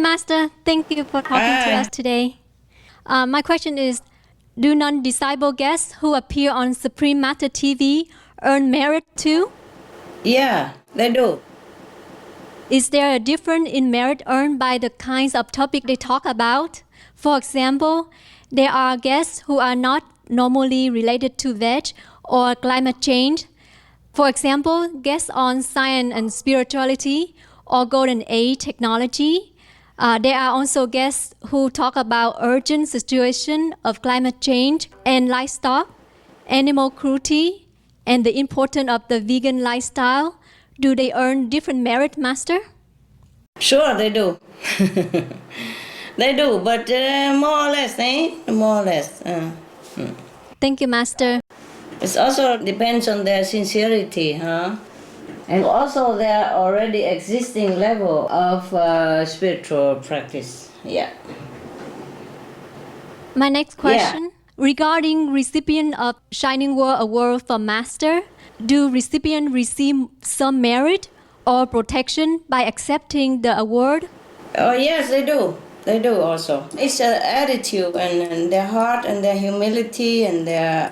Master. Thank you for talking to us today. My question is, do non-disciple guests who appear on Supreme Master TV earn merit too? Yeah, they do. Is there a difference in merit earned by the kinds of topic they talk about? For example, there are guests who are not normally related to veg or climate change. For example, guests on science and spirituality or golden age technology. There are also guests who talk about urgent situation of climate change and livestock, animal cruelty, and the importance of the vegan lifestyle. Do they earn different merit, Master? Sure, they do. They do, but more or less, More or less. Thank you, Master. It also depends on their sincerity, huh? And also their already existing level of spiritual practice. Yeah. My next question, regarding recipient of Shining World Award for Master, do recipients receive some merit or protection by accepting the award? Oh yes, they do. They do also. It's an attitude and their heart and their humility and their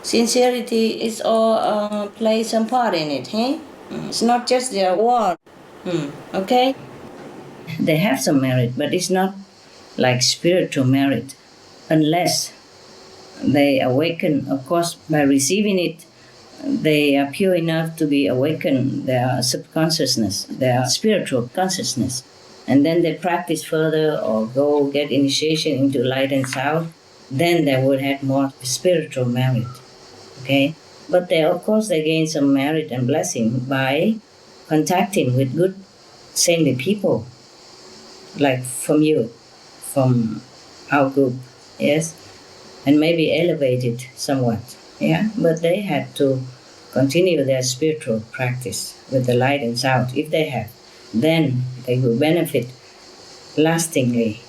sincerity is all play some part in it, hey? It's not just the award, okay? They have some merit, but it's not like spiritual merit, unless they awaken, of course, by receiving it, they are pure enough to be awakened, their subconsciousness, their spiritual consciousness. And then they practice further or go get initiation into light and sound, then they would have more spiritual merit, okay? But they, of course, they gain some merit and blessing by contacting with good, saintly people, like from you, from our group, yes? And maybe elevate it somewhat, yeah? But they had to continue their spiritual practice with the light and sound, if they have. Then they will benefit lastingly.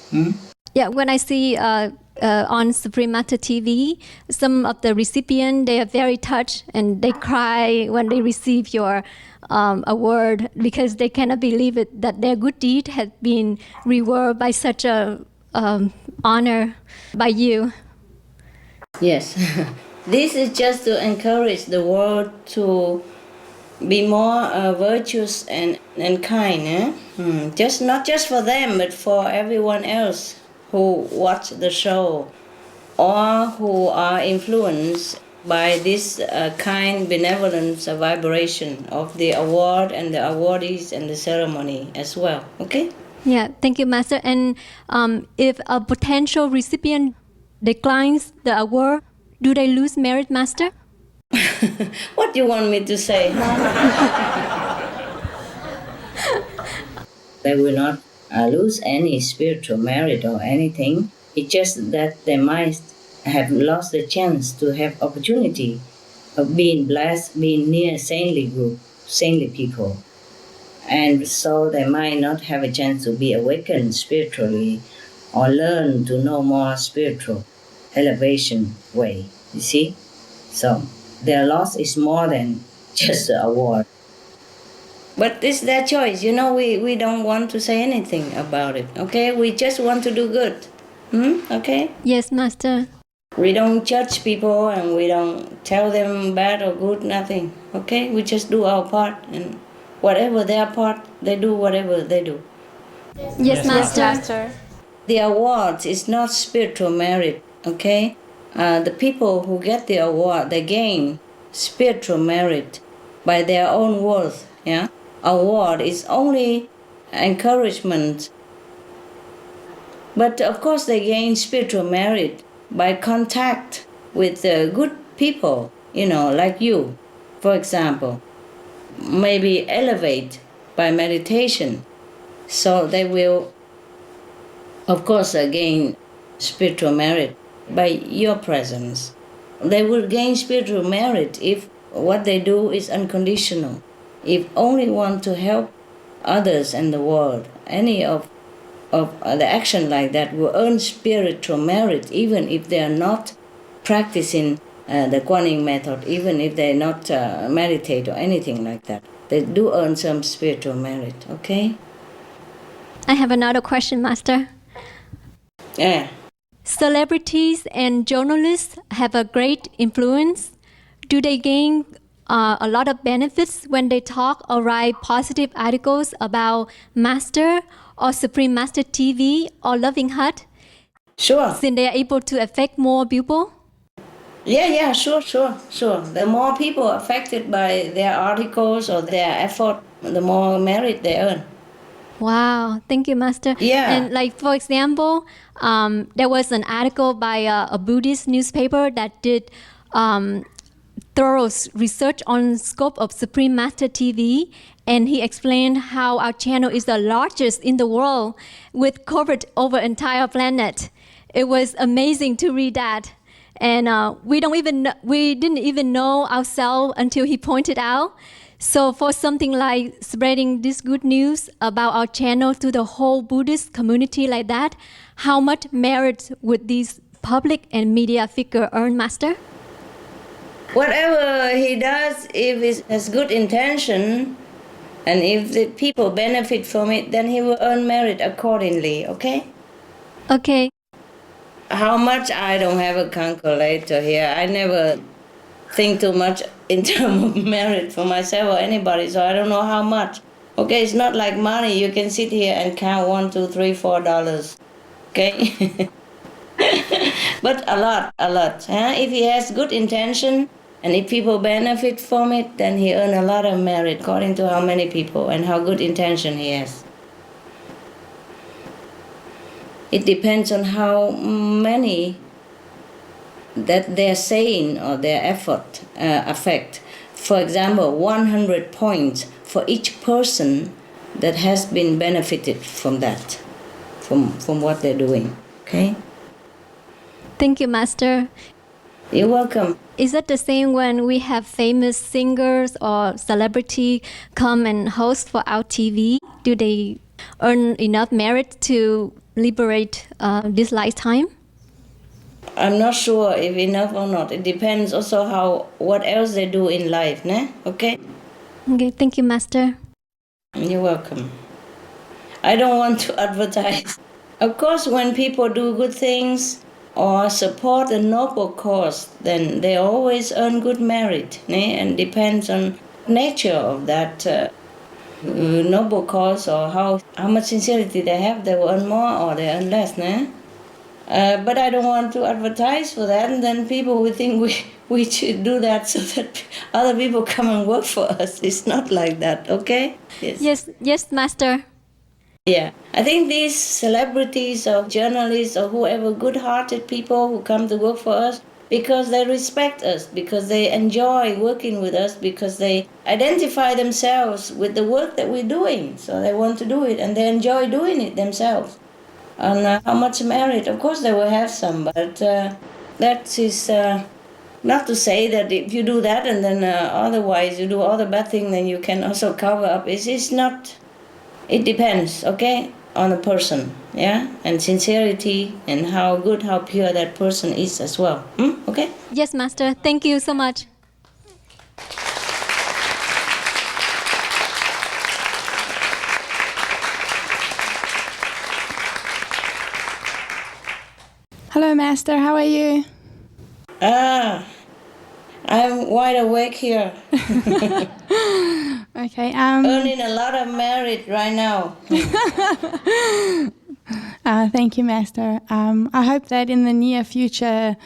Yeah, when I see on Supreme Master TV, some of the recipients, they are very touched and they cry when they receive your award because they cannot believe it that their good deed has been rewarded by such a honor by you. Yes. This is just to encourage the world to be more virtuous and kind, just not just for them, but for everyone else who watch the show or who are influenced by this kind benevolence vibration of the award and the awardees and the ceremony as well. Okay? Yeah, thank you, Master. And if a potential recipient declines the award, do they lose merit, Master? What do you want me to say? They will not lose any spiritual merit or anything. It's just that they might have lost the chance to have opportunity of being blessed, being near saintly group, saintly people. And so they might not have a chance to be awakened spiritually or learn to know more spiritual elevation way, you see? So their loss is more than just the award. But it's their choice. We don't want to say anything about it, okay? We just want to do good, okay? Yes, Master. We don't judge people and we don't tell them bad or good, nothing, okay? We just do our part and whatever their part, they do whatever they do. Yes, Master. The award is not spiritual merit, okay? The people who get the award, they gain spiritual merit by their own worth, yeah? Award is only encouragement. But of course they gain spiritual merit by contact with good people, like you, for example. Maybe elevate by meditation. So they will, of course, gain spiritual merit by your presence. They will gain spiritual merit if what they do is unconditional. If only want to help others in the world, any of the action like that will earn spiritual merit, even if they are not practicing the Kuan Yin method, even if they not meditate or anything like that. They do earn some spiritual merit, okay? I have another question, Master. Yeah. Celebrities and journalists have a great influence. Do they gain a lot of benefits when they talk or write positive articles about Master or Supreme Master TV or Loving Heart? Sure. Since they are able to affect more people? Yeah, sure. The more people affected by their articles or their effort, the more merit they earn. Wow, thank you, Master. Yeah. And like, for example, there was an article by a Buddhist newspaper that did thorough research on scope of Supreme Master TV, and he explained how our channel is the largest in the world with coverage over entire planet. It was amazing to read that. And we didn't even know ourselves until he pointed out. So for something like spreading this good news about our channel to the whole Buddhist community like that, how much merit would these public and media figure earn, Master? Whatever he does, if it has good intention, and if the people benefit from it, then he will earn merit accordingly, okay? Okay. How much, I don't have a calculator here. I never think too much in terms of merit for myself or anybody, so I don't know how much. Okay, it's not like money. You can sit here and count $1, $2, $3, $4. Okay? But a lot. Huh? If he has good intention and if people benefit from it, then he earns a lot of merit according to how many people and how good intention he has. It depends on how many that their saying or their effort affect. For example, 100 points for each person that has been benefited from that, from what they're doing. Okay? Thank you, Master. You're welcome. Is it the same when we have famous singers or celebrity come and host for our TV? Do they earn enough merit to liberate this lifetime? I'm not sure if enough or not. It depends also what else they do in life, né? Okay? Okay, thank you, Master. You're welcome. I don't want to advertise. Of course, when people do good things or support a noble cause, then they always earn good merit, né? And depends on nature of that noble cause or how much sincerity they have. They will earn more or they earn less, né? But I don't want to advertise for that, and then people will think we should do that so that other people come and work for us. It's not like that, okay? Yes, Master. Yeah, I think these celebrities or journalists or whoever, good-hearted people who come to work for us because they respect us, because they enjoy working with us, because they identify themselves with the work that we're doing. So they want to do it, and they enjoy doing it themselves. And how much merit? Of course, they will have some, but that is not to say that if you do that and then otherwise you do all the bad things, then you can also cover up. It's not. It depends, okay, on the person, yeah, and sincerity and how good, how pure that person is as well. Okay? Yes, Master. Thank you so much. Hello, Master. How are you? I'm wide awake here. Okay. Earning a lot of merit right now. Thank you, Master. I hope that in the near future,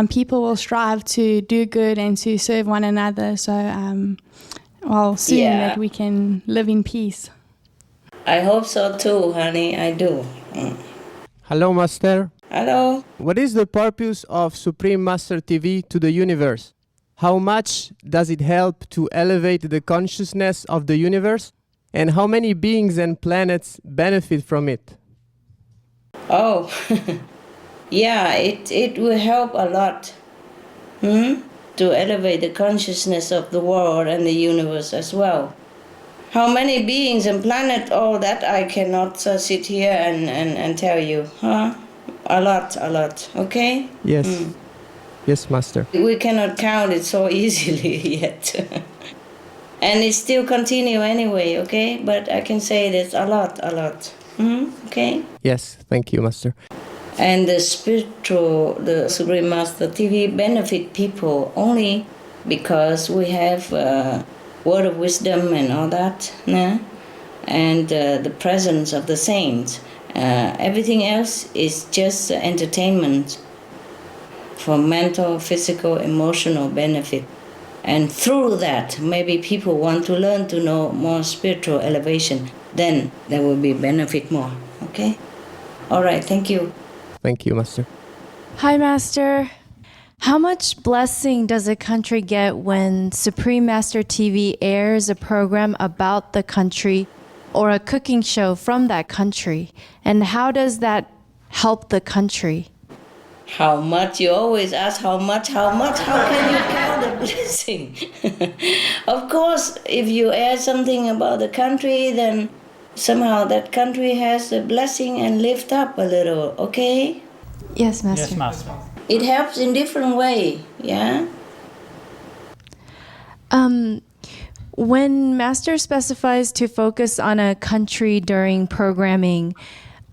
people will strive to do good and to serve one another. So, soon that we can live in peace. I hope so too, honey. I do. Hello, Master. Hello. What is the purpose of Supreme Master TV to the universe? How much does it help to elevate the consciousness of the universe? And how many beings and planets benefit from it? Oh, yeah, it will help a lot to elevate the consciousness of the world and the universe as well. How many beings and planets, all that I cannot sit here and tell you, huh? A lot, okay? Yes. Yes, Master. We cannot count it so easily yet. And it still continue anyway, okay? But I can say there's a lot. Okay? Yes, thank you, Master. And the Supreme Master TV benefit people only because we have word of wisdom and all that, nah? And the presence of the saints. Everything else is just entertainment for mental, physical, emotional benefit. And through that, maybe people want to learn to know more spiritual elevation. Then there will be benefit more. Okay? All right, thank you. Thank you, Master. Hi, Master. How much blessing does a country get when Supreme Master TV airs a program about the country or a cooking show from that country? And how does that help the country? How much? You always ask how much? How can you count the blessing? Of course, if you add something about the country, then somehow that country has a blessing and lift up a little, okay? Yes, Master. Yes, Master. It helps in different way, yeah? When Master specifies to focus on a country during programming,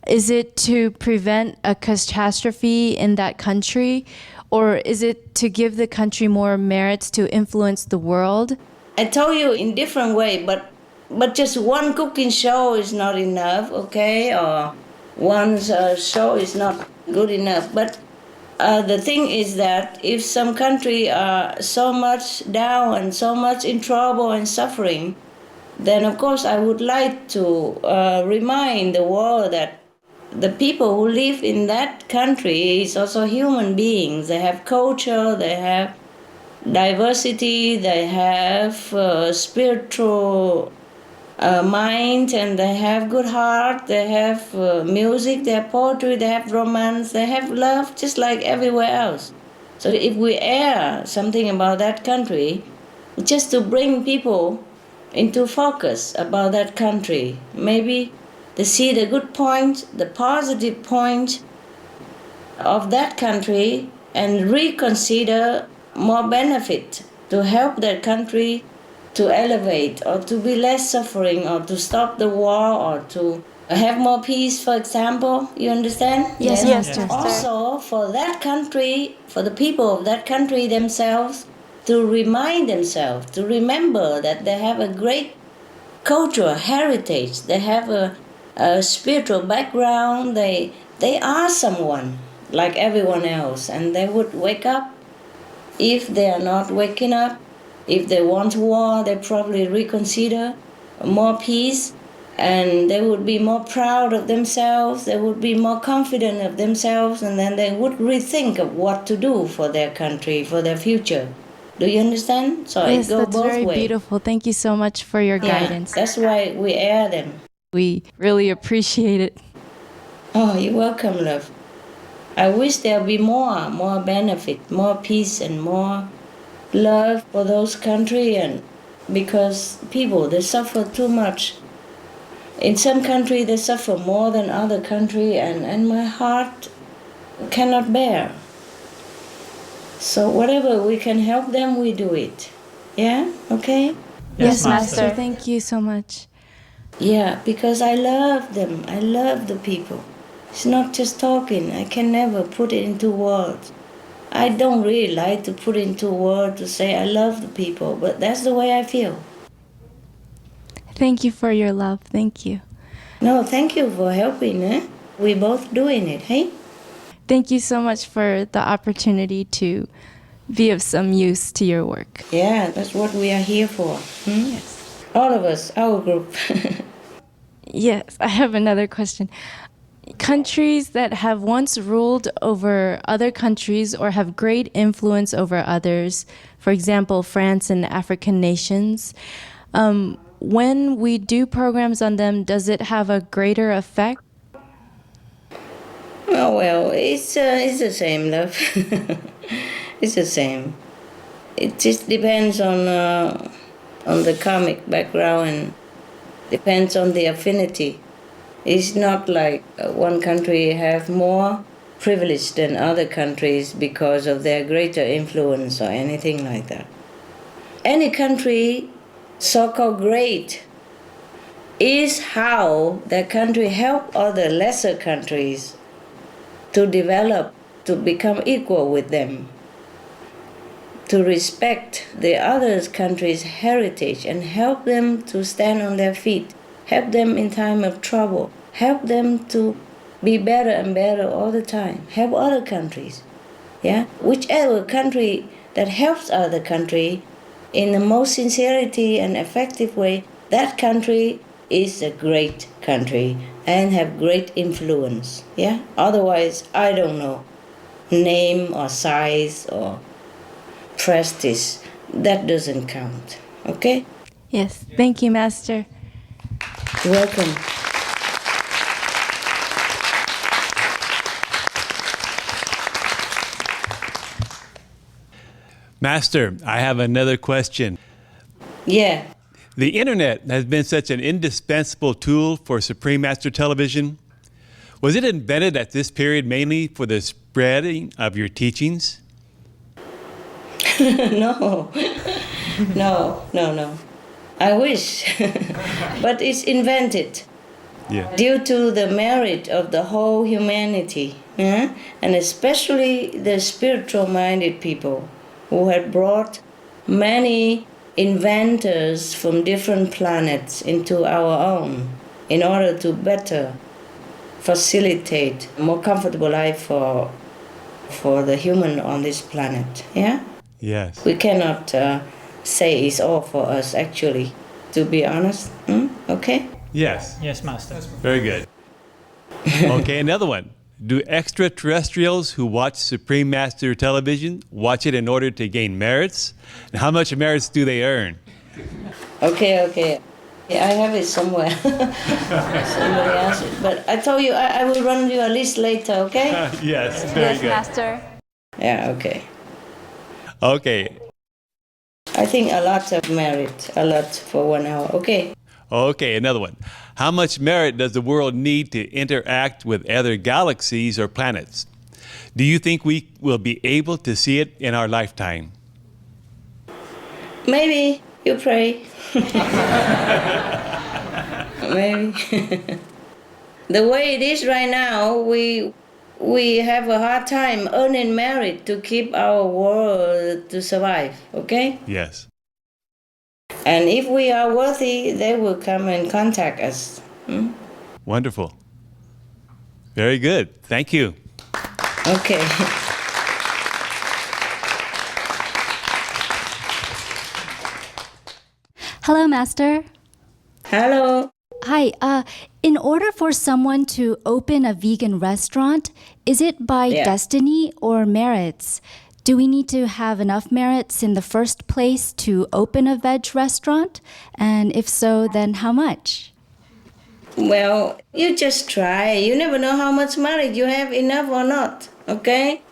is it to prevent a catastrophe in that country, or is it to give the country more merits to influence the world? I told you in different way, but just one cooking show is not enough, okay? Or one show is not good enough. But the thing is that if some country are so much down and so much in trouble and suffering, then of course I would like to remind the world that the people who live in that country is also human beings. They have culture, they have diversity, they have spiritual mind, and they have good heart, they have music, they have poetry, they have romance, they have love, just like everywhere else. So if we air something about that country, just to bring people into focus about that country, maybe they see the good point, the positive point of that country, and reconsider more benefit to help that country to elevate or to be less suffering or to stop the war or to have more peace, for example. You understand? Yes, Master. Also, for that country, for the people of that country themselves, to remind themselves, to remember that they have a great cultural heritage, they have a spiritual background, they are someone like everyone else, and they would wake up. If they are not waking up, if they want war, they probably reconsider more peace, and they would be more proud of themselves, they would be more confident of themselves, and then they would rethink of what to do for their country, for their future. Do you understand? So Yes, it goes that's both very ways. beautiful. Thank you so much for your guidance. That's why we air them. We really appreciate it. Oh, you're welcome, love. I wish there'll be more benefit, more peace, and more love for those countries, and because people, they suffer too much. In some country, they suffer more than other country, and my heart cannot bear. So whatever we can help them, we do it. Yeah? Okay? Yes, Master. Thank you so much. Yeah, because I love them. I love the people. It's not just talking. I can never put it into words. I don't really like to put into words to say I love the people, but that's the way I feel. Thank you for your love. Thank you. No, thank you for helping. We're both doing it, hey? Thank you so much for the opportunity to be of some use to your work. Yeah, that's what we are here for. Yes. All of us, our group. Yes, I have another question. Countries that have once ruled over other countries or have great influence over others, for example, France and African nations, when we do programs on them, does it have a greater effect? Oh, well, it's the same, love. It's the same. It just depends on the karmic background and depends on the affinity. It's not like one country have more privilege than other countries because of their greater influence or anything like that. Any country, so-called great, is how that country help other lesser countries to develop, to become equal with them, to respect the other country's heritage and help them to stand on their feet, help them in time of trouble, help them to be better and better all the time, help other countries. Yeah, whichever country that helps other country in the most sincerity and effective way, that country is a great country and have great influence. Yeah, otherwise I don't know, name or size or prestige, that doesn't count. Okay? Yes, thank you, Master. You're welcome. Master, I have another question. Yeah. The internet has been such an indispensable tool for Supreme Master Television. Was it invented at this period mainly for the spreading of your teachings? No. No. I wish. But it's invented due to the merit of the whole humanity, and especially the spiritual-minded people who had brought many inventors from different planets into our own in order to better facilitate a more comfortable life for the human on this planet. Yeah? Yes. We cannot say it's all for us, actually, to be honest. Okay? Yes. Yes, Master. Very good. Okay, another one. Do extraterrestrials who watch Supreme Master Television watch it in order to gain merits? And how much merits do they earn? Okay. Yeah, I have it somewhere. Somebody asked it. But I told you I will run you a list later, okay? Yes, very good. Master. Yeah, okay. Okay. I think a lot of merit, a lot for 1 hour, okay? Okay, another one. How much merit does the world need to interact with other galaxies or planets? Do you think we will be able to see it in our lifetime? Maybe. You pray. Maybe. The way it is right now, we have a hard time earning merit to keep our world to survive, okay? Yes. And if we are worthy, they will come and contact us. Wonderful. Very good. Thank you. Okay. Hello, Master. Hello. Hi. In order for someone to open a vegan restaurant, is it by destiny or merits? Do we need to have enough merits in the first place to open a veg restaurant? And if so, then how much? Well, you just try. You never know how much money you have, enough or not, okay?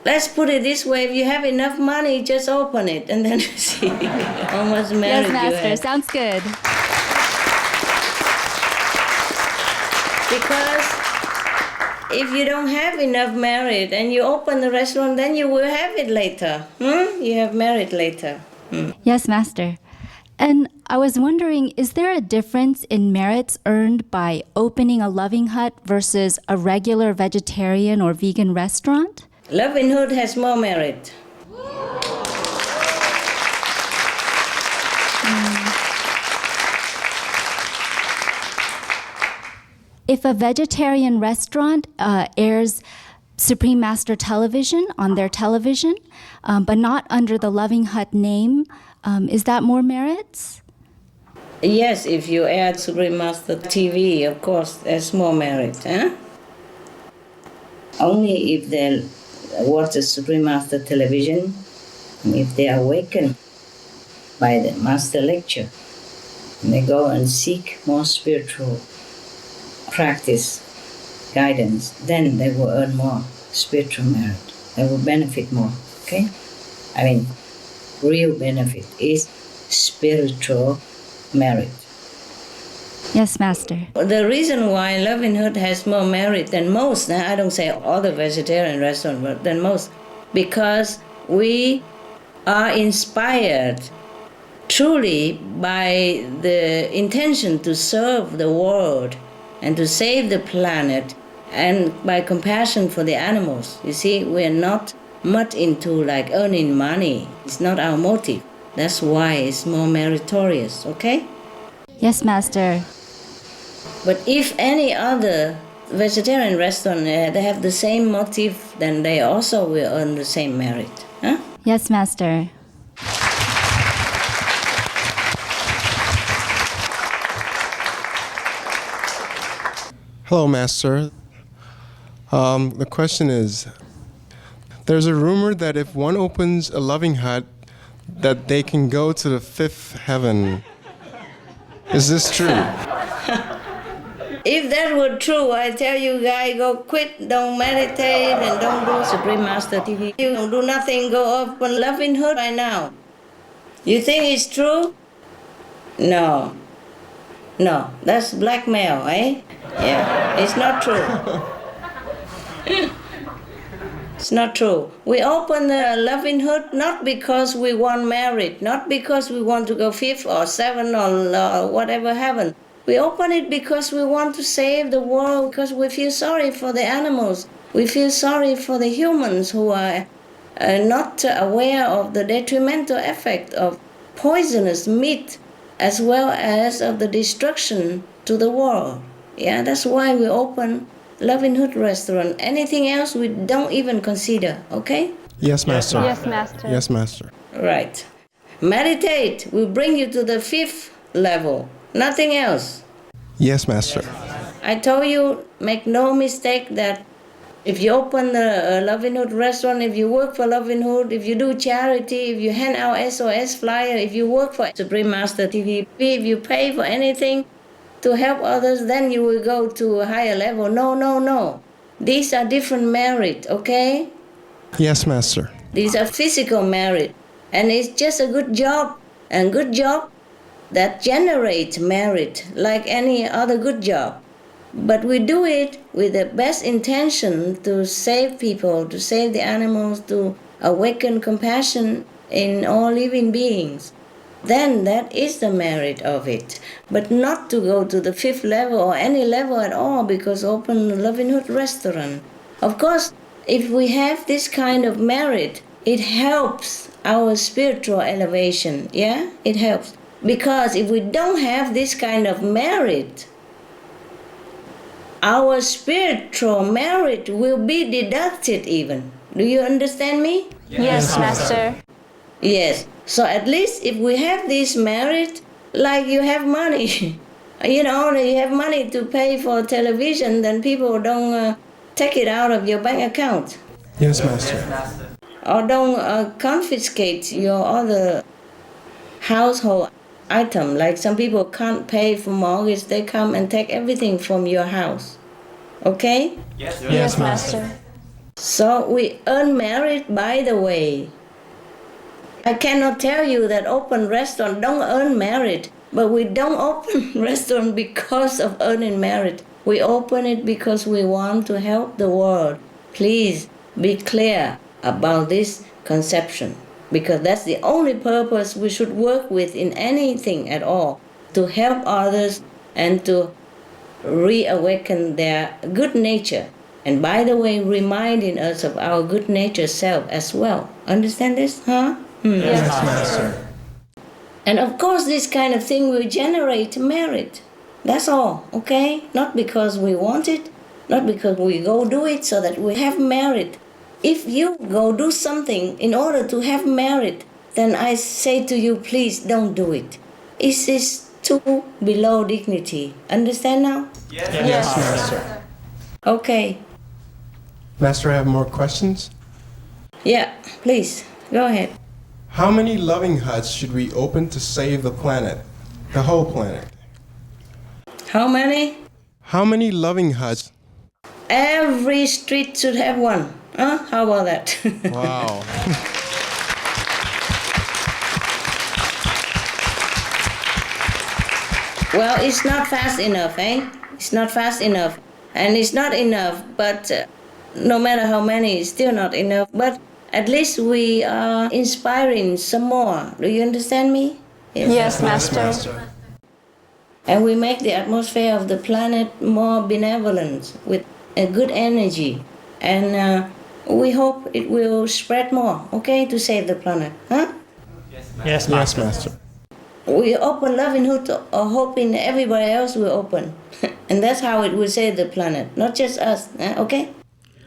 Let's put it this way. If you have enough money, just open it and then see how much merit Yes, Master. you have. Sounds good. Because if you don't have enough merit and you open the restaurant, then you will have it later. You have merit later. Yes, Master. And I was wondering, is there a difference in merits earned by opening a loving hut versus a regular vegetarian or vegan restaurant? Loving Hood has more merit. If a vegetarian restaurant airs Supreme Master Television on their television, but not under the Loving Hut name, is that more merits? Yes, if you add Supreme Master TV, of course, there's more merit. Only if they watch the Supreme Master Television, if they are awakened by the Master Lecture, and they go and seek more spiritual practice, guidance, then they will earn more spiritual merit. They will benefit more, okay? I mean, real benefit is spiritual merit. Yes, Master. The reason why Loving Hood has more merit than most, I don't say all the vegetarian restaurants, but than most, because we are inspired truly by the intention to serve the world and to save the planet and by compassion for the animals. You see, we're not much into like earning money. It's not our motive. That's why it's more meritorious, okay? Yes, Master. But if any other vegetarian restaurant, they have the same motive, then they also will earn the same merit. Huh? Yes, Master. Hello, Master. The question is, there's a rumor that if one opens a loving hut, that they can go to the fifth heaven. Is this true? If that were true, I tell you guys, go quit, don't meditate, and don't do Supreme Master TV. You don't do nothing, go open loving hut right now. You think it's true? No. No, that's blackmail, eh? Yeah, it's not true. It's not true. We open the loving hut not because we want merit, not because we want to go fifth or seventh or whatever heaven. We open it because we want to save the world, because we feel sorry for the animals. We feel sorry for the humans who are not aware of the detrimental effect of poisonous meat as well as of the destruction to the world. Yeah, that's why we open Loving Hut restaurant. Anything else we don't even consider, okay? Yes, Master. Yes, Master. Yes, Master. Right. Meditate will bring you to the fifth level. Nothing else. Yes, Master. I told you, make no mistake that if you open the Loving Hood restaurant, if you work for Loving Hood, if you do charity, if you hand out SOS flyer, if you work for Supreme Master TV, if you pay for anything to help others, then you will go to a higher level. No, no, no. These are different merit, okay? Yes, Master. These are physical merit. And it's just a good job. And good job that generates merit like any other good job. But we do it with the best intention to save people, to save the animals, to awaken compassion in all living beings. Then that is the merit of it. But not to go to the fifth level or any level at all because open a Loving Hood restaurant. Of course, if we have this kind of merit, it helps our spiritual elevation, yeah? It helps. Because if we don't have this kind of merit, our spiritual merit will be deducted even. Do you understand me? Yes, Master. Yes. So at least if we have this merit, like you have money, you have money to pay for television, then people don't take it out of your bank account. Yes, Master. Or don't confiscate your other household item. Like some people can't pay for mortgage, they come and take everything from your house. Okay? Yes, Master. So we earn merit by the way. I cannot tell you that open restaurant don't earn merit, but we don't open restaurant because of earning merit. We open it because we want to help the world. Please be clear about this conception, because that's the only purpose we should work with in anything at all, to help others and to reawaken their good nature. And by the way, reminding us of our good nature self as well. Understand this, huh? Yes, Master. And of course, this kind of thing will generate merit. That's all, okay? Not because we want it, not because we go do it so that we have merit. If you go do something in order to have merit, then I say to you, please don't do it. It is too below dignity. Understand now? Yes, Master. Okay. Master, I have more questions. Yeah, please, go ahead. How many loving huts should we open to save the planet? The whole planet. How many? How many loving huts? Every street should have one. Huh? How about that? Wow. Well, it's not fast enough, eh? It's not fast enough. And it's not enough, but no matter how many, it's still not enough. But at least we are inspiring some more. Do you understand me? Yes, Master. And we make the atmosphere of the planet more benevolent with a good energy. And we hope it will spread more, okay, to save the planet. Huh? Yes, Master. We open lovinghood or hoping everybody else will open. And that's how it will save the planet, not just us, okay?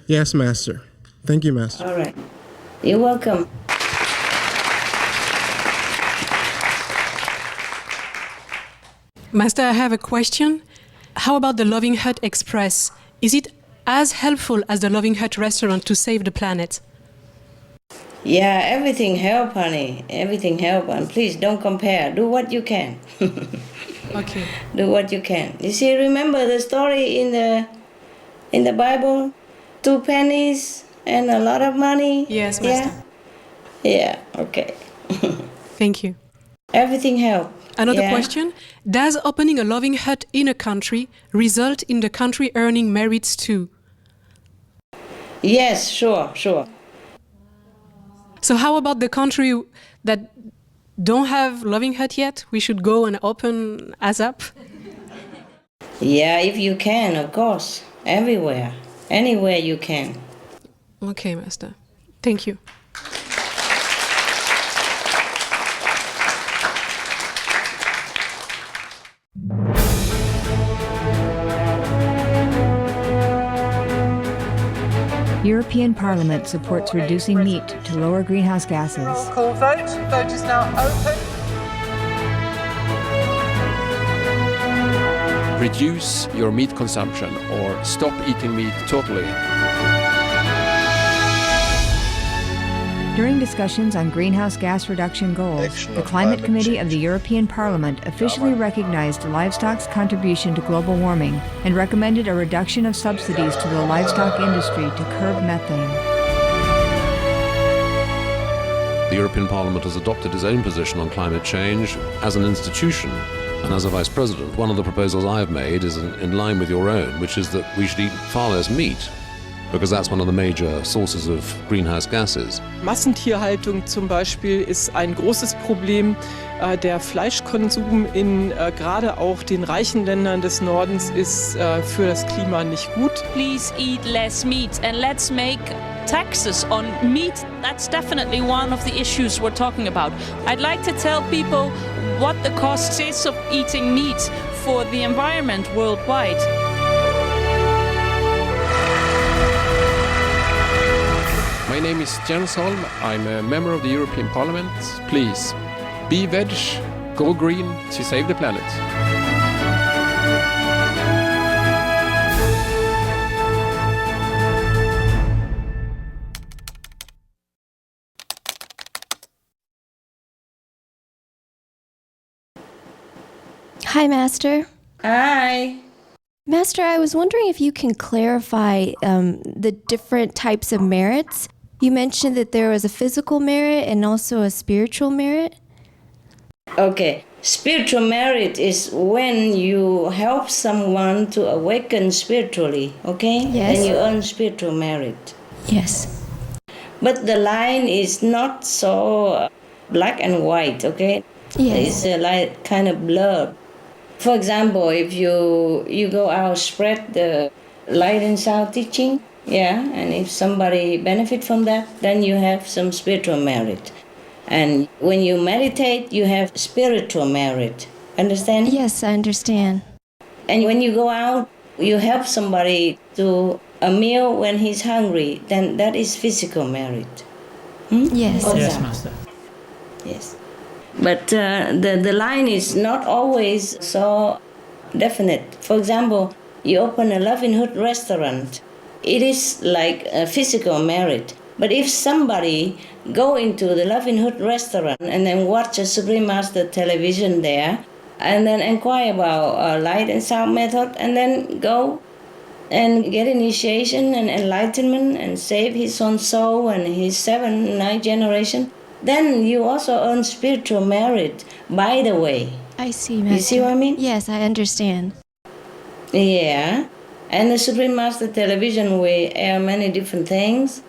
Yes, Master. Thank you, Master. All right. You're welcome. Master, I have a question. How about the Loving Hut Express? Is it as helpful as the Loving Hut restaurant to save the planet? Yeah, everything help, honey. Everything help. And please don't compare. Do what you can. Okay. Do what you can. You see, remember the story in the Bible? 2 pennies and a lot of money? Yes, Master. Yeah, okay. Thank you. Everything help. Another question. Does opening a Loving Hut in a country result in the country earning merits too? Yes, sure. So how about the country that don't have Loving Hut yet? We should go and open ASAP? Yeah, if you can, of course. Everywhere. Anywhere you can. Okay, Master. Thank you. European Parliament supports reducing meat to lower greenhouse gases. Call vote. Vote is now open. Reduce your meat consumption or stop eating meat totally. During discussions on greenhouse gas reduction goals, the Climate Committee of the European Parliament officially recognized livestock's contribution to global warming and recommended a reduction of subsidies to the livestock industry to curb methane. The European Parliament has adopted its own position on climate change as an institution. And as a Vice President, one of the proposals I have made is in line with your own, which is that we should eat far less meat, because that's one of the major sources of greenhouse gases. Massentierhaltung zum Beispiel ist ein großes Problem. Der Fleischkonsum in gerade auch den reichen Ländern des Nordens ist für das Klima nicht gut. Please eat less meat and let's make taxes on meat. That's definitely one of the issues we're talking about. I'd like to tell people what the cost is of eating meat for the environment worldwide. My name is Jens Holm. I'm a member of the European Parliament. Please, be veg, go green to save the planet. Hi, Master. Hi. Master, I was wondering if you can clarify the different types of merits. You mentioned that there was a physical merit and also a spiritual merit. Okay. Spiritual merit is when you help someone to awaken spiritually, okay? Yes. Then you earn spiritual merit. Yes. But the line is not so black and white, okay? Yes. It's like kind of blurred. For example, if you go out, spread the light and sound teaching, and if somebody benefit from that, then you have some spiritual merit. And when you meditate, you have spiritual merit. Understand? Yes, I understand. And when you go out, you help somebody to a meal when he's hungry, then that is physical merit. Yes. Yes, Master. Yes. But the line is not always so definite. For example, you open a Loving Hut restaurant. It is like a physical merit. But if somebody go into the Loving Hut restaurant and then watch a Supreme Master television there, and then inquire about light and sound method, and then go and get initiation and enlightenment and save his own soul and his 7, 9 generation, then you also earn spiritual merit, by the way. I see, Master. You see what I mean? Yes, I understand. Yeah. And the Supreme Master television, we air many different things.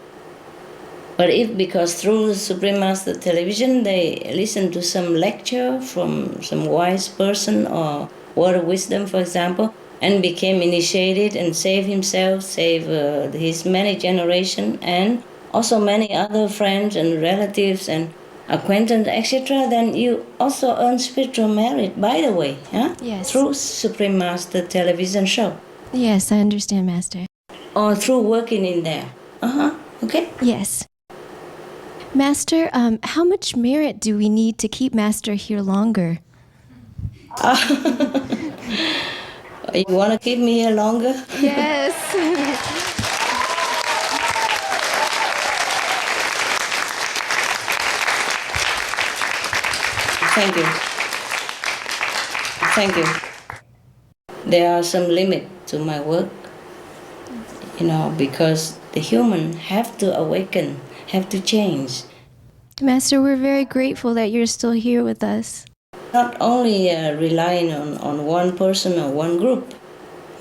But if because through Supreme Master Television they listen to some lecture from some wise person or word of wisdom, for example, and became initiated and saved himself, saved his many generations, and also many other friends and relatives and acquaintances, etc., then you also earn spiritual merit, by the way, huh? Yes. Through Supreme Master Television show. Yes, I understand, Master. Or through working in there. Okay? Yes. Master, how much merit do we need to keep Master here longer? You want to keep me here longer? Yes. Thank you. Thank you. There are some limits to my work, because the human have to awaken, have to change. Master, we're very grateful that you're still here with us. Not only relying on one person or one group,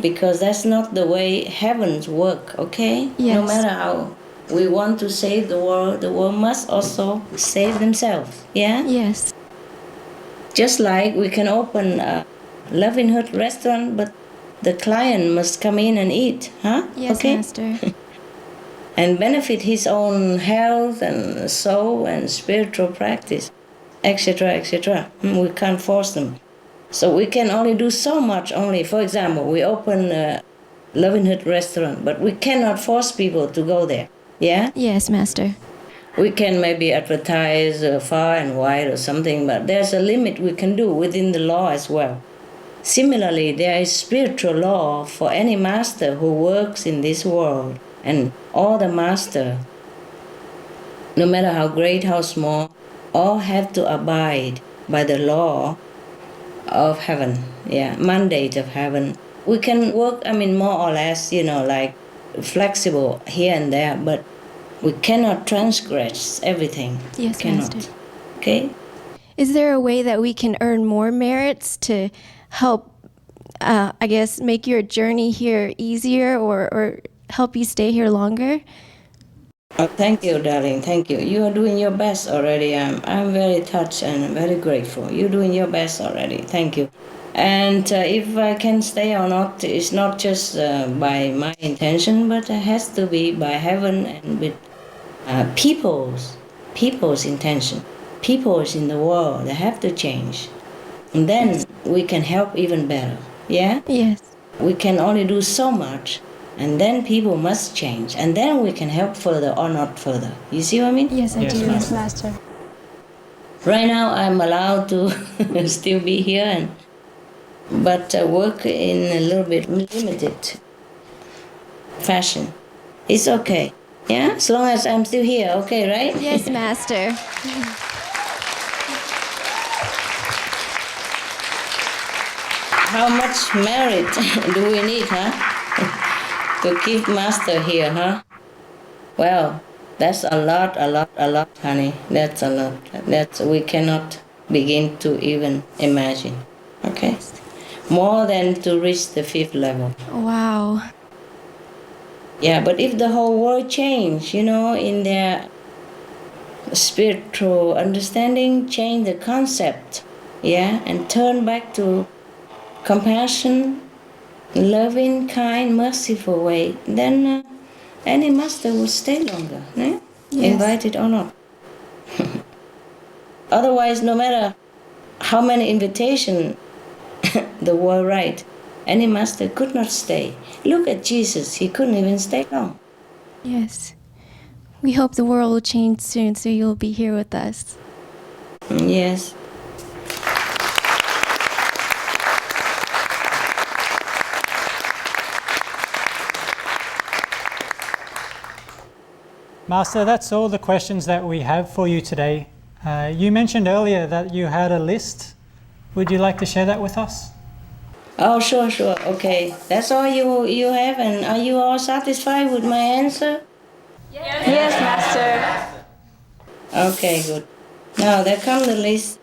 because that's not the way heavens work, okay? Yes. No matter how we want to save the world must also save themselves, yeah? Yes. Just like we can open a Loving Heart restaurant, but the client must come in and eat, huh? Yes, okay? Master. And benefit his own health and soul and spiritual practice, etc., etc. We can't force them. So we can only do so much only. For example, we open a Loving Heart restaurant, but we cannot force people to go there, yeah? Yes, Master. We can maybe advertise far and wide or something, but there's a limit we can do within the law as well. Similarly, there is spiritual law for any master who works in this world, and all the master, no matter how great, how small, all have to abide by the law of heaven, mandate of heaven. We can work, more or less, like flexible here and there, but we cannot transgress everything. Yes, cannot. Master. Okay? Is there a way that we can earn more merits to help, make your journey here easier or help you stay here longer? Oh, thank you, darling. Thank you. You are doing your best already. I'm very touched and very grateful. You're doing your best already. Thank you. And if I can stay or not, it's not just by my intention, but it has to be by heaven and with people's intention. People's in the world, they have to change. And then we can help even better. Yeah? Yes. We can only do so much. And then people must change. And then we can help further or not further. You see what I mean? Yes, I do. Yes, Master. Right now I'm allowed to still be here, but work in a little bit limited fashion. It's okay. Yeah? As long as I'm still here, okay, right? Yes, Master. How much merit do we need, huh? To keep Master here, huh? Well, that's a lot, honey. That's a lot. We cannot begin to even imagine. Okay? More than to reach the 5th level. Wow. Yeah, but if the whole world change, in their spiritual understanding, change the concept, and turn back to compassion, loving, kind, merciful way, then any master will stay longer, Yes. Invited or not. Otherwise, no matter how many invitations the world write, any master could not stay. Look at Jesus, he couldn't even stay long. Yes. We hope the world will change soon, so you'll be here with us. Yes. Master, that's all the questions that we have for you today. You mentioned earlier that you had a list. Would you like to share that with us? Oh, sure. Okay. That's all you have, and are you all satisfied with my answer? Yes, Master. Okay, good. Now, there comes the list,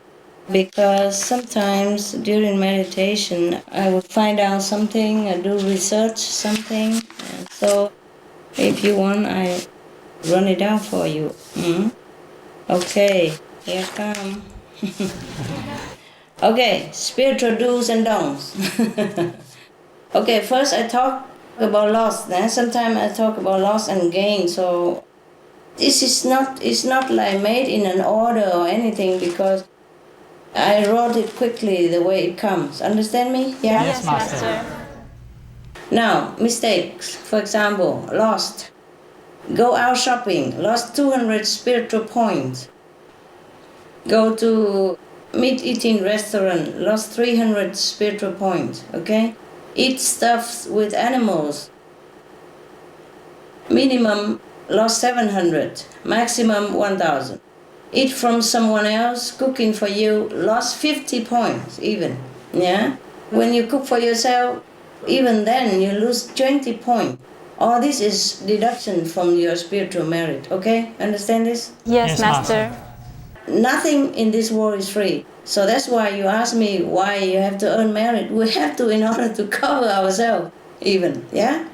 because sometimes during meditation, I would find out something, do research something. So, if you want, I run it down for you. Okay, here come. Okay, spiritual do's and don'ts. Okay, first I talk about loss. Then sometimes I talk about loss and gain. So this is not like made in an order or anything, because I wrote it quickly the way it comes. Understand me? Yeah? Yes, Master. Now, mistakes. For example, lost. Go out shopping, lost 200 spiritual points. Go to meat-eating restaurant, lost 300 spiritual points, okay? Eat stuff with animals. Minimum lost 700, maximum 1,000. Eat from someone else, cooking for you, lost 50 points even, yeah? When you cook for yourself, even then you lose 20 points. All this is deduction from your spiritual merit, okay? Understand this? Yes, Master. Nothing in this world is free. So that's why you ask me why you have to earn merit. We have to in order to cover ourselves even, yeah?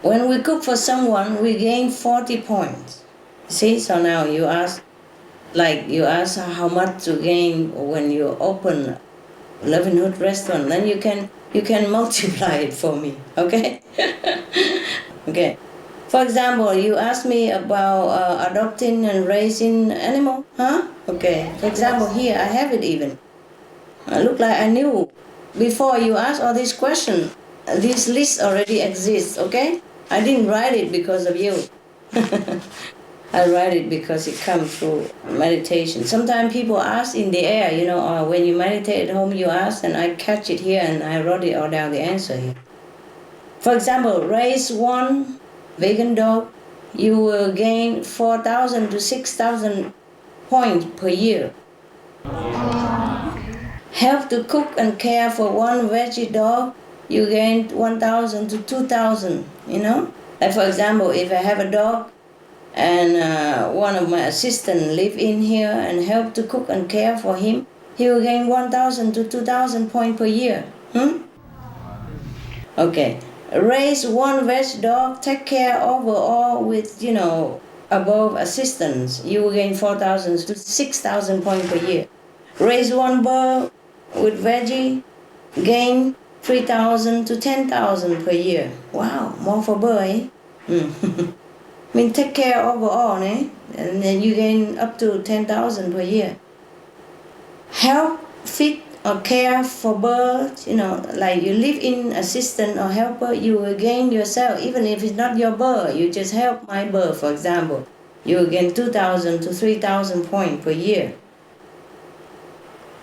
When we cook for someone, we gain 40 points. See, so now you ask how much to gain when you open livelihood restaurant, then you can multiply it for me, okay? Okay. For example, you asked me about adopting and raising animal, huh? Okay. For example, here I have it even. I look like I knew before you asked all these questions. This list already exists, okay? I didn't write it because of you. I write it because it comes through meditation. Sometimes people ask in the air, or when you meditate at home, you ask, and I catch it here, and I wrote it all down, the answer here. For example, raise one vegan dog, you will gain 4,000 to 6,000 points per year. Help to cook and care for one veggie dog, you gain 1,000 to 2,000, Like for example, if I have a dog, and one of my assistants live in here and help to cook and care for him, he will gain 1,000 to 2,000 points per year. Okay. Raise one veg dog, take care overall with, above assistance, you will gain 4,000 to 6,000 points per year. Raise one bird with veggie, gain 3,000 to 10,000 per year. Wow, more for bird, eh? Take care overall, eh? And then you gain up to 10,000 per year. Help feed or care for birds, like you live in assistant or helper, you will gain yourself, even if it's not your bird, you just help my bird, for example. You will gain 2,000 to 3,000 points per year.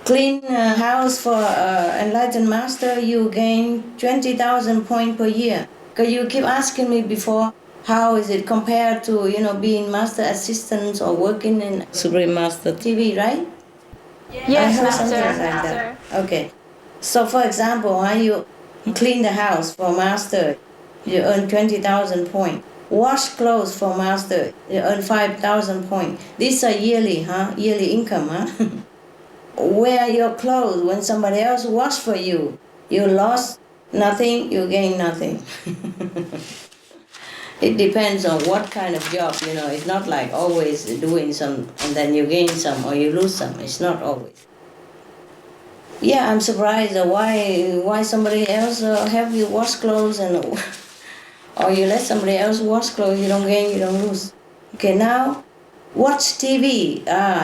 Clean house for enlightened master, you gain 20,000 points per year. Because you keep asking me before, how is it compared to, being master assistant or working in Supreme Master TV, right? Yes, Master. Like that. Okay. So, for example, you clean the house for master, you earn 20,000 points. Wash clothes for master, you earn 5,000 points. These are yearly, yearly income, Wear your clothes when somebody else wash for you. You lost nothing, you gain nothing. It depends on what kind of job, It's not like always doing some and then you gain some or you lose some. It's not always. Yeah, I'm surprised why somebody else help you wash clothes or you let somebody else wash clothes, you don't gain, you don't lose. Okay, now watch TV.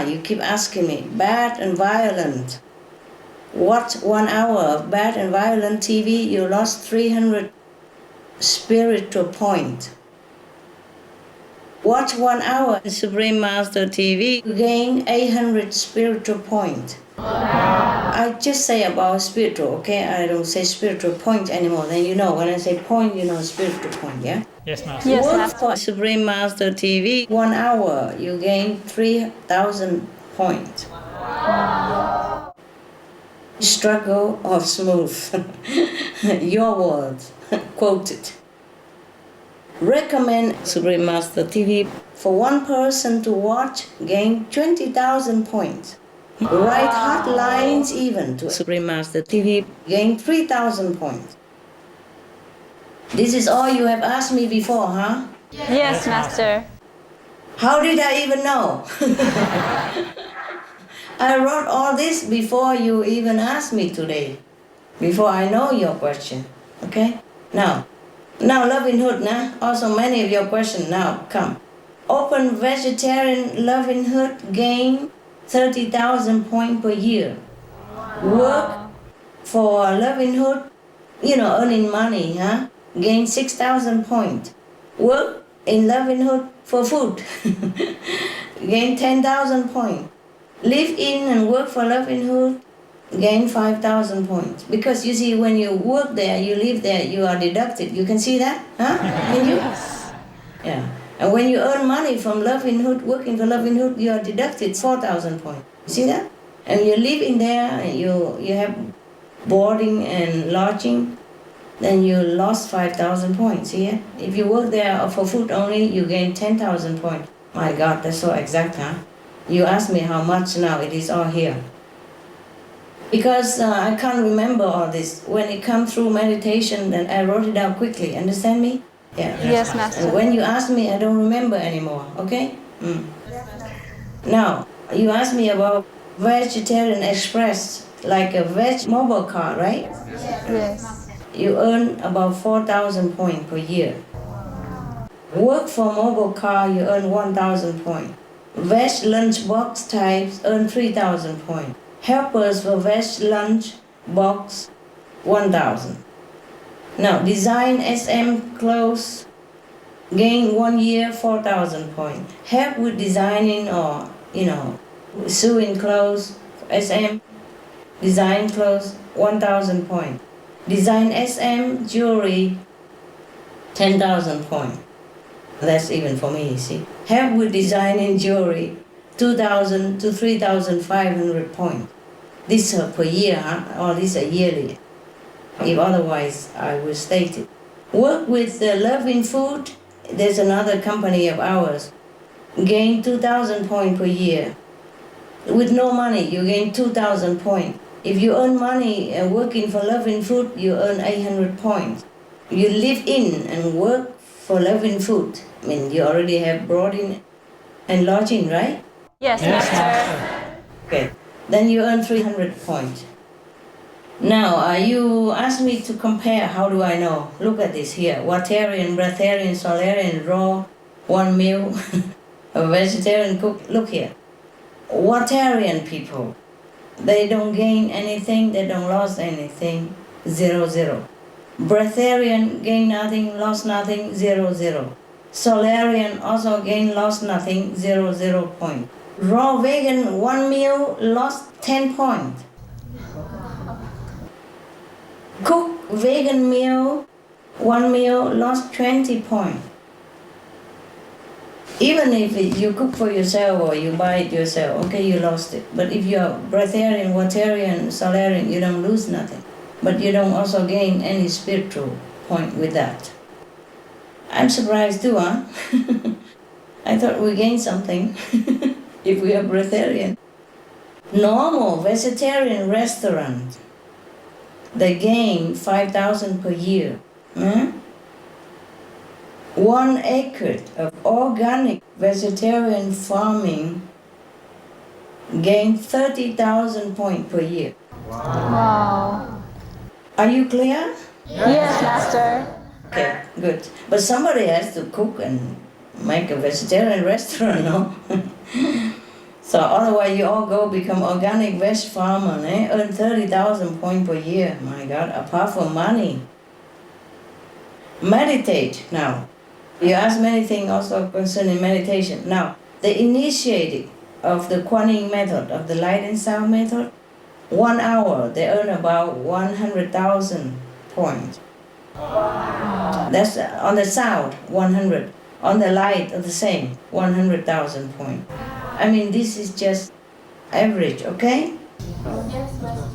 You keep asking me. Bad and violent. Watch 1 hour of bad and violent TV, you lost 300 spiritual points. Watch 1 hour Supreme Master TV, you gain 800 spiritual points. I just say about spiritual, okay? I don't say spiritual point anymore. Then when I say point, spiritual point, yeah? Yes, Master. Yes, Work Master. for Supreme Master TV, 1 hour, you gain 3,000 points. Struggle or smooth? Your words, quoted. Recommend Supreme Master TV for one person to watch, gain 20,000 points. Write hot lines even to Supreme Master TV, gain 3,000 points. This is all you have asked me before, huh? Yes, Master. How did I even know? I wrote all this before you even asked me today, before I know your question. Okay? Now lovinghood, nah? Also many of your questions now come. Open vegetarian lovinghood gain 30,000 points per year. Work for lovinghood, earning money, huh? Gain 6,000 points. Work in lovinghood for food. Gain 10,000 points. Live in and work for lovinghood. Gain 5,000 points. Because you see, when you work there, you live there, you are deducted. You can see that, huh? Can you? Yeah. And when you earn money from lovinghood, working for lovinghood, you are deducted 4,000 points. You see that? And you live in there, and you have boarding and lodging, then you lost 5,000 points. See it? If you work there for food only, you gain 10,000 points. My God, that's so exact, huh? You ask me how much now, it is all here. Because I can't remember all this. When it comes through meditation, then I wrote it down quickly. Understand me? Yeah. Yes, Master. And when you ask me, I don't remember anymore, okay? Now, you asked me about Vegetarian Express, like a veg mobile car, right? Yes. You earn about 4,000 points per year. Work for mobile car, you earn 1,000 points. Veg lunch box types earn 3,000 points. Helpers for veg lunch box, 1,000. Now, design SM clothes, gain 1 year, 4,000 points. Help with designing or, sewing clothes, SM, design clothes, 1,000 points. Design SM jewelry, 10,000 points. That's even for me, you see. Help with designing jewelry, 2,000 to 3,500 points. This per year, huh? Or this yearly. If otherwise, I will state it. Work with Loving Food. There's another company of ours. Gain 2,000 points per year. With no money, you gain 2,000 points. If you earn money working for Loving Food, you earn 800 points. You live in and work for Loving Food. I mean, you already have boarding and lodging, right? Yes, Master. Okay. Then you earn 300 points. Now, you asked me to compare. How do I know? Look at this here. Waterian, breatharian, solarian, raw, one meal, a vegetarian cook. Look here. Waterian people, they don't gain anything, they don't lose anything, 0, 0. Breatharian, gain nothing, lost nothing, 0, 0. Solarian, also gain, lost nothing, 0, 0 point. Raw vegan, one meal, lost 10 points. Cook vegan meal, one meal, lost 20 points. Even if you cook for yourself or you buy it yourself, okay, you lost it. But if you're breatharian, waterian, solarian, you don't lose nothing. But you don't also gain any spiritual point with that. I'm surprised too, huh? I thought we gained something if we are breatharian. Normal vegetarian restaurant, they gain 5,000 per year. 1 acre of organic vegetarian farming gain 30,000 points per year. Wow. Are you clear? Yes, Master. Okay, good. But somebody has to cook and make a vegetarian restaurant, no? So otherwise you all go become organic veg farmer, earn 30,000 points per year. My God, apart from money. Meditate now. You ask many things also concerning meditation. Now, the initiating of the Kuan Yin method, of the light and sound method, 1 hour, they earn about 100,000 points. Wow. That's on the sound, 100. On the light, the same, 100,000 points. I mean, this is just average, okay? Yes, Master.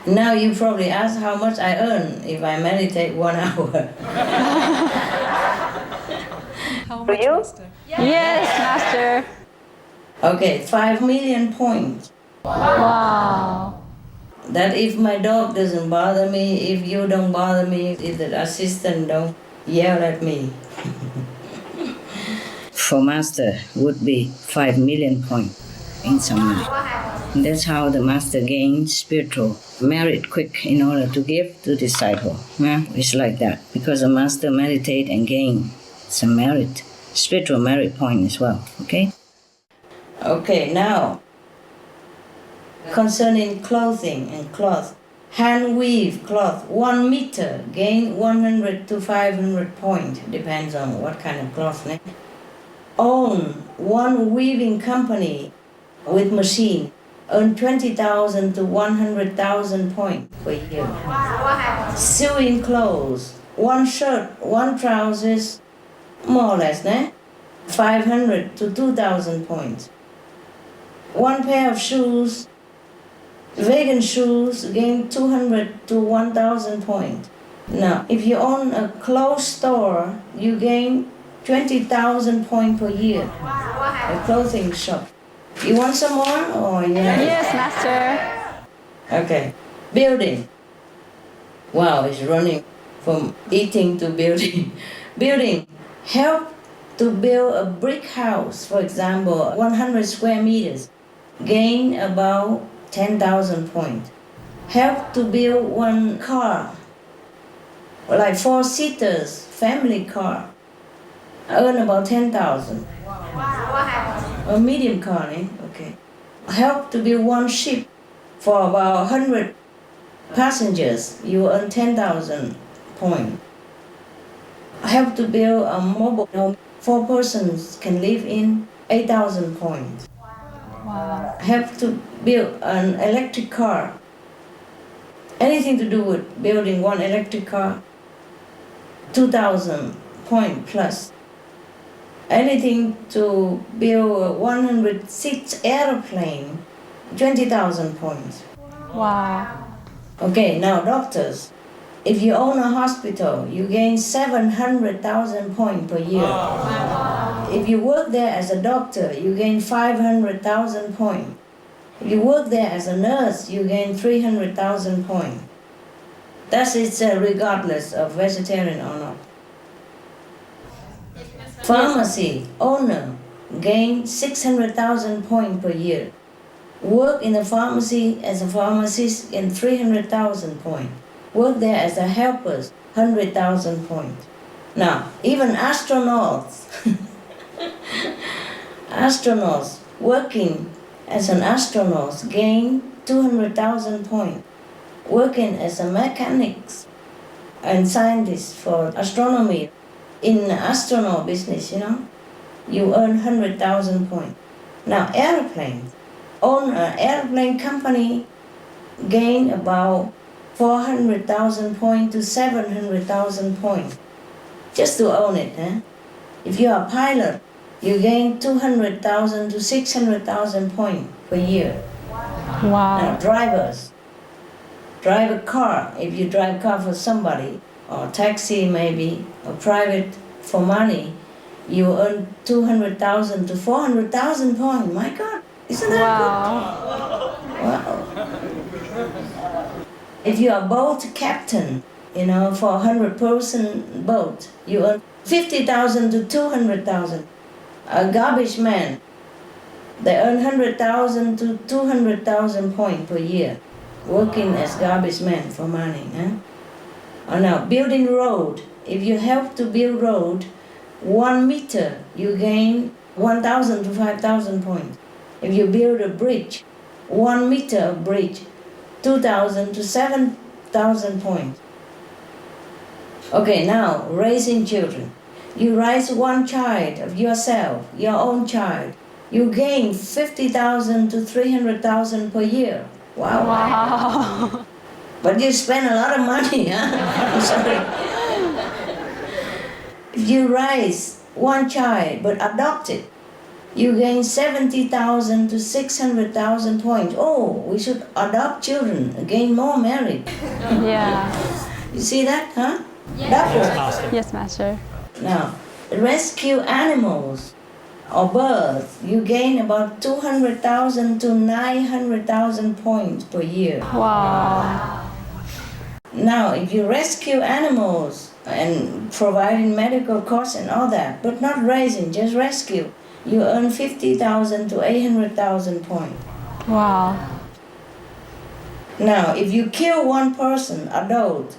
Now you probably ask how much I earn if I meditate 1 hour. How For much, you? Master? Yes, Master. Okay, 5 million points. Wow. That if my dog doesn't bother me, if you don't bother me, if the assistant don't yell at me. for master would be 5 million points in some way. And that's how the master gains spiritual merit quick in order to give to disciple. Yeah? It's like that. Because the master meditate and gain some merit, spiritual merit point as well. Okay? Okay, now concerning clothing and cloth. Hand weave cloth 1 meter gain 100 to 500 points, depends on what kind of cloth. Own one weaving company with machine, earn 20,000 to 100,000 points per year. Sewing clothes, 1 shirt, 1 trousers, more or less, 500 to 2,000 points. 1 pair of shoes, vegan shoes, gain 200 to 1,000 points. Now, if you own a clothes store, you gain 20,000 points per year. A clothing shop. You want some more, or you have? Yes, master. Okay. Building. Wow, it's running from eating to building. Building. Help to build a brick house, for example, 100 square meters. Gain about 10,000 points. Help to build 1 car, like 4-seaters, family car. Earn about 10,000. A medium car, okay. Help to build 1 ship for about 100 passengers. You earn 10,000 points. Help to build a mobile home 4 persons can live in, 8,000 points. Wow. Help to build an electric car. Anything to do with building 1 electric car, 2,000 points plus. Anything to build a 106 airplane, 20,000 points. Wow. Okay, now doctors. If you own a hospital, you gain 700,000 points per year. Wow. If you work there as a doctor, you gain 500,000 points. If you work there as a nurse, you gain 300,000 points. That is regardless of vegetarian or not. Pharmacy owner gain 600,000 points per year. Work in a pharmacy as a pharmacist in 300,000 points. Work there as a helper, 100,000 points. Now, even astronauts, astronauts working as an astronaut gain 200,000 points. Working as a mechanics and scientist for astronomy in astronaut business, you earn 100,000 points. Now, airplanes, own an airplane company, gain about 400,000 points to 700,000 points, just to own it. If you are a pilot, you gain 200,000 to 600,000 points per year. Wow. Now, drivers, drive a car. If you drive a car for somebody, or taxi maybe, or private for money, you earn 200,000 to 400,000 points. My God, isn't that good? Wow. If you are a boat captain, for a 100-person boat, you earn 50,000 to 200,000. A garbage man, they earn 100,000 to 200,000 points per year, working as garbage man for money. Or now, building road. If you help to build road, 1 meter, you gain 1,000 to 5,000 points. If you build a bridge, 1 meter of bridge, 2,000 to 7,000 points. Okay, now, raising children. You raise 1 child of yourself, your own child. You gain 50,000 to 300,000 per year. Wow. Wow. But you spend a lot of money, I'm sorry. If you raise 1 child but adopt it, you gain 70,000 to 600,000 points. Oh, we should adopt children, gain more merit. Yeah. You see that, huh? Yes, yes, master. Now, rescue animals or birds, you gain about 200,000 to 900,000 points per year. Wow. Now, if you rescue animals and providing medical costs and all that, but not raising, just rescue. You earn 50,000 to 800,000 points. Wow. Now, if you kill one person, adult,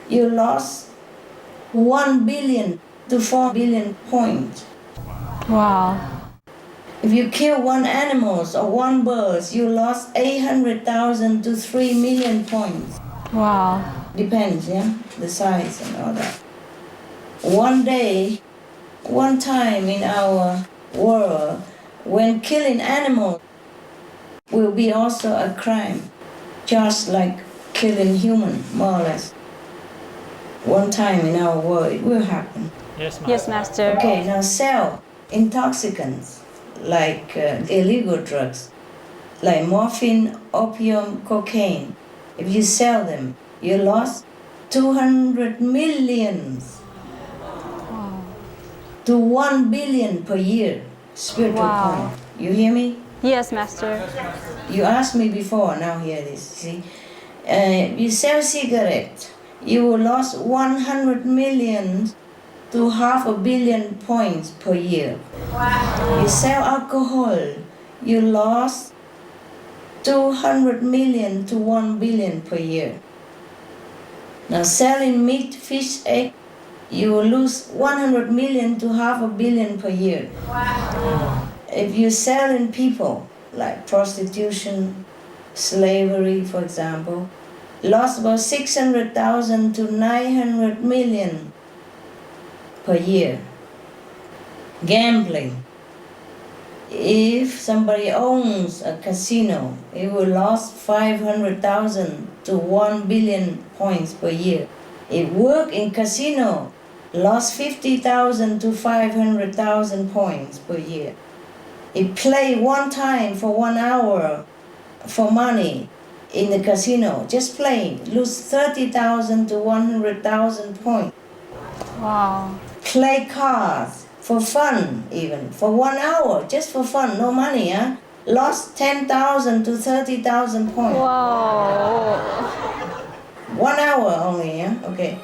you lost 1 billion to 4 billion points. Wow. If you kill one animal or one bird, you lost 800,000 to 3 million points. Wow. Depends, yeah, the size and all that. One day, one time in our world, when killing animals will be also a crime, just like killing human, more or less. One time in our world, it will happen. Yes, Master. Yes, Master. Okay, now sell intoxicants like illegal drugs, like morphine, opium, cocaine. If you sell them, you lost 200 millions to 1 billion per year spiritual point. You hear me? Yes, Master. You asked me before, now hear this. See, you sell cigarettes, you will lose 100 million to 500 million points per year. You sell alcohol, you lost 200 million to 1 billion per year. Now selling meat, fish, egg, you will lose 100 million to 500 million per year. If you sell in people, like prostitution, slavery, for example, lost about 600,000 to 900 million per year. Gambling. If somebody owns a casino, it will lose 500,000 to 1 billion points per year. If work in casino, lost 50,000 to 500,000 points per year. If play one time for 1 hour for money in the casino, just playing, lose 30,000 to 100,000 points. Wow. Play cards for fun, even for 1 hour, just for fun, no money, huh? Lost 10,000 to 30,000 points. Whoa. 1 hour only, yeah? Okay.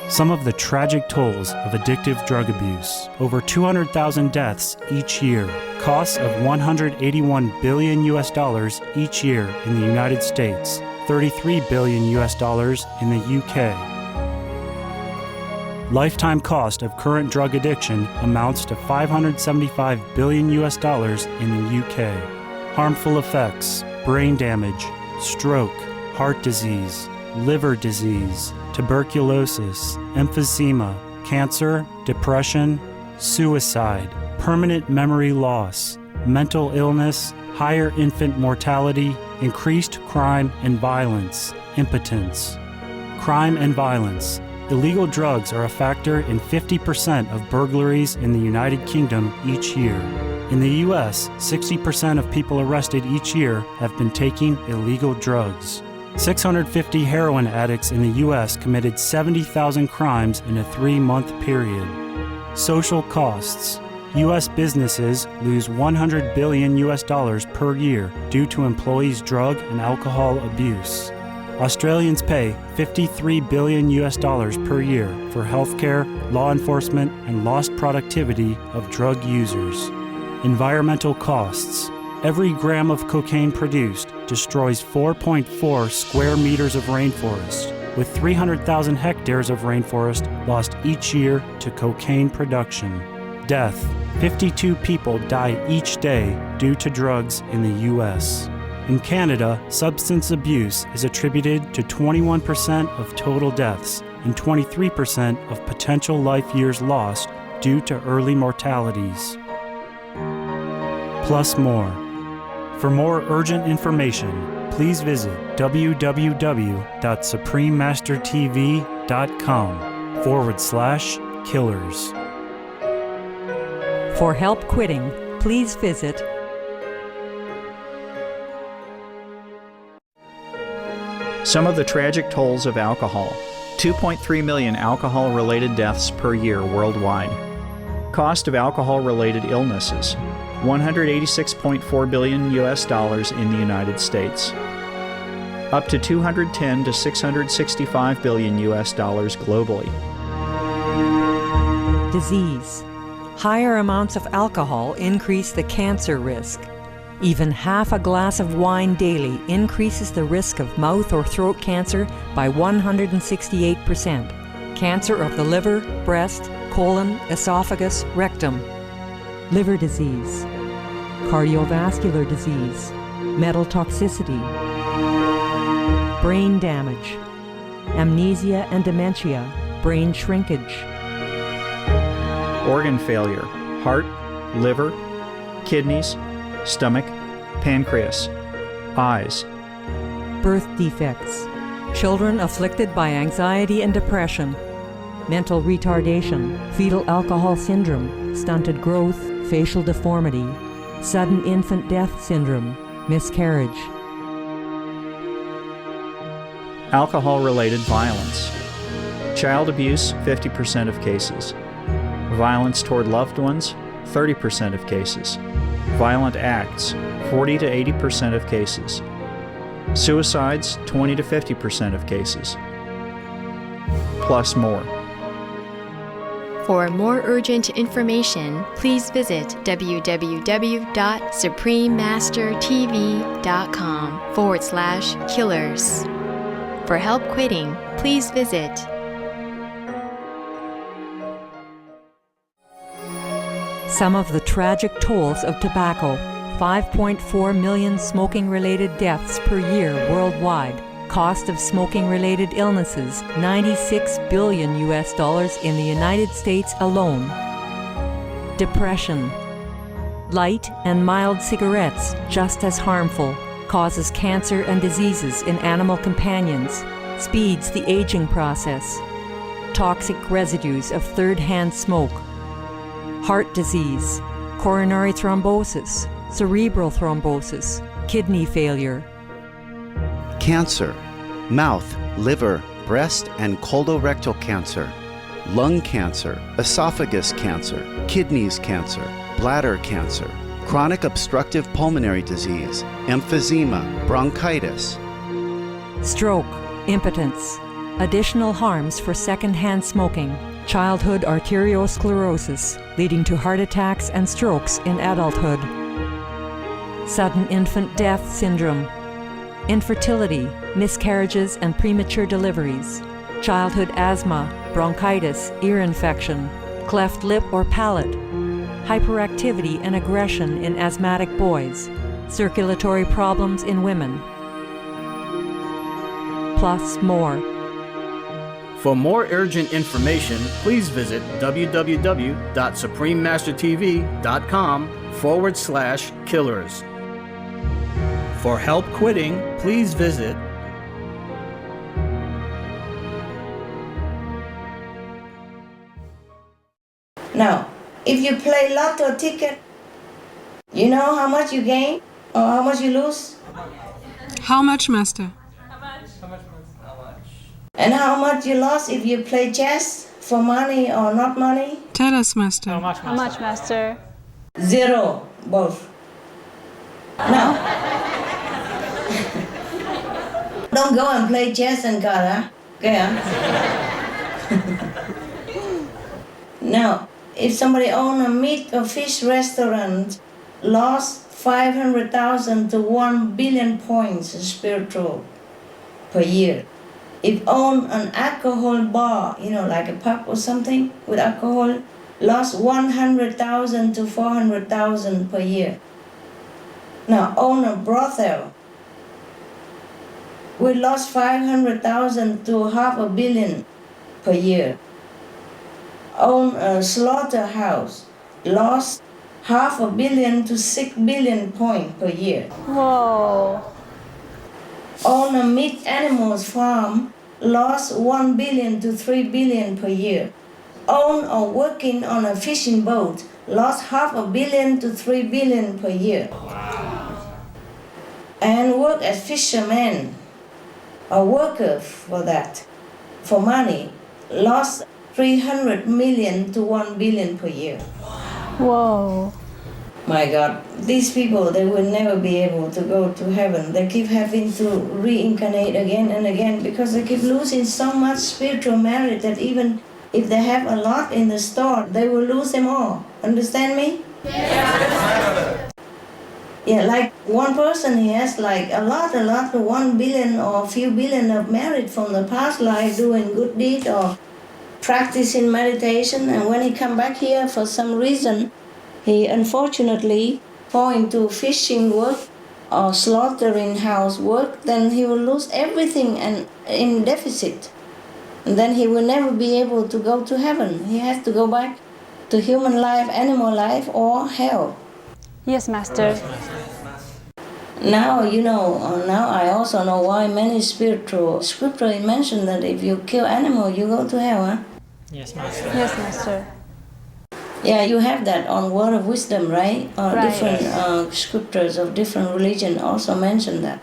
Some of the tragic tolls of addictive drug abuse. Over 200,000 deaths each year. Costs of $181 billion each year in the United States. $33 billion in the UK. Lifetime cost of current drug addiction amounts to $575 billion in the UK. Harmful effects: brain damage, stroke, heart disease, liver disease, tuberculosis, emphysema, cancer, depression, suicide, permanent memory loss, mental illness, higher infant mortality, increased crime and violence, impotence. Crime and violence. Illegal drugs are a factor in 50% of burglaries in the United Kingdom each year. In the U.S., 60% of people arrested each year have been taking illegal drugs. 650 heroin addicts in the U.S. committed 70,000 crimes in a 3-month period. Social costs. U.S. businesses lose $100 billion per year due to employees' drug and alcohol abuse. Australians pay $53 billion per year for healthcare, law enforcement, and lost productivity of drug users. Environmental costs. Every gram of cocaine produced destroys 4.4 square meters of rainforest, with 300,000 hectares of rainforest lost each year to cocaine production. Death. 52 people die each day due to drugs in the U.S. In Canada, substance abuse is attributed to 21% of total deaths and 23% of potential life years lost due to early mortalities. Plus more. For more urgent information, please visit www.suprememastertv.com/killers. For help quitting, please visit Some of the tragic tolls of alcohol. 2.3 million alcohol-related deaths per year worldwide. Cost of alcohol-related illnesses. $186.4 billion in the United States. up to 210 to 665 billion US dollars globally. Disease. Higher amounts of alcohol increase the cancer risk. Even half a glass of wine daily increases the risk of mouth or throat cancer by 168%. Cancer of the liver, breast, colon, esophagus, rectum. Liver disease. Cardiovascular disease. Metal toxicity. Brain damage. Amnesia and dementia. Brain shrinkage. Organ failure, heart, liver, kidneys, stomach, pancreas, eyes. Birth defects. Children afflicted by anxiety and depression. Mental retardation, fetal alcohol syndrome, stunted growth, facial deformity, sudden infant death syndrome, miscarriage. Alcohol-related violence. Child abuse, 50% of cases. Violence toward loved ones, 30% of cases. Violent acts, 40 to 80% of cases. Suicides, 20 to 50% of cases. Plus more. For more urgent information, please visit www.suprememastertv.com/killers. For help quitting, please visit Some of the tragic tolls of tobacco. 5.4 million smoking-related deaths per year worldwide. Cost of smoking-related illnesses, $96 billion in the United States alone. Depression. Light and mild cigarettes, just as harmful, causes cancer and diseases in animal companions, speeds the aging process. Toxic residues of third-hand smoke. Heart disease, coronary thrombosis, cerebral thrombosis, kidney failure. Cancer, mouth, liver, breast, and colorectal cancer, lung cancer, esophagus cancer, kidneys cancer, bladder cancer, chronic obstructive pulmonary disease, emphysema, bronchitis. Stroke, impotence, additional harms for second-hand smoking, childhood arteriosclerosis, leading to heart attacks and strokes in adulthood. Sudden infant death syndrome. Infertility, miscarriages and premature deliveries. Childhood asthma, bronchitis, ear infection, cleft lip or palate. Hyperactivity and aggression in asthmatic boys. Circulatory problems in women. Plus more. For more urgent information, please visit www.suprememastertv.com/killers. For help quitting, please visit Now, if you play lotto ticket, you know how much you gain or how much you lose? How much, Master? And how much you lost if you play chess for money or not money? Tell us, Master. How much, Master? 0, both. Now, don't go and play chess and God, huh? Okay, huh? Now, if somebody own a meat or fish restaurant, lost 500,000 to 1 billion points spiritual per year. If own an alcohol bar, like a pub or something with alcohol, lost 100,000 to 400,000 per year. Now own a brothel, we lost 500,000 to 500 million per year. Own a slaughterhouse, lost 500 million to 6 billion points per year. Whoa. Own a meat animals farm, lost 1 billion to 3 billion per year. Own or working on a fishing boat, lost 500 million to 3 billion per year. And work as fisherman, a worker for that, for money, lost 300 million to 1 billion per year. Whoa. My God, these people, they will never be able to go to heaven. They keep having to reincarnate again and again because they keep losing so much spiritual merit that even if they have a lot in the store, they will lose them all. Understand me? Yeah, like one person, he has like a lot, 1 billion or a few billion of merit from the past life doing good deed or practicing meditation, and when he come back here for some reason, he unfortunately fall into fishing work or slaughtering house work, then he will lose everything and in deficit. And then he will never be able to go to heaven. He has to go back to human life, animal life, or hell. Yes, Master. Now, now I also know why many spiritual scriptures mention that if you kill animal, you go to hell, huh? Yes, Master. Yes, Master. Yeah, you have that on Word of Wisdom, right? Right. Different scriptures of different religion also mention that.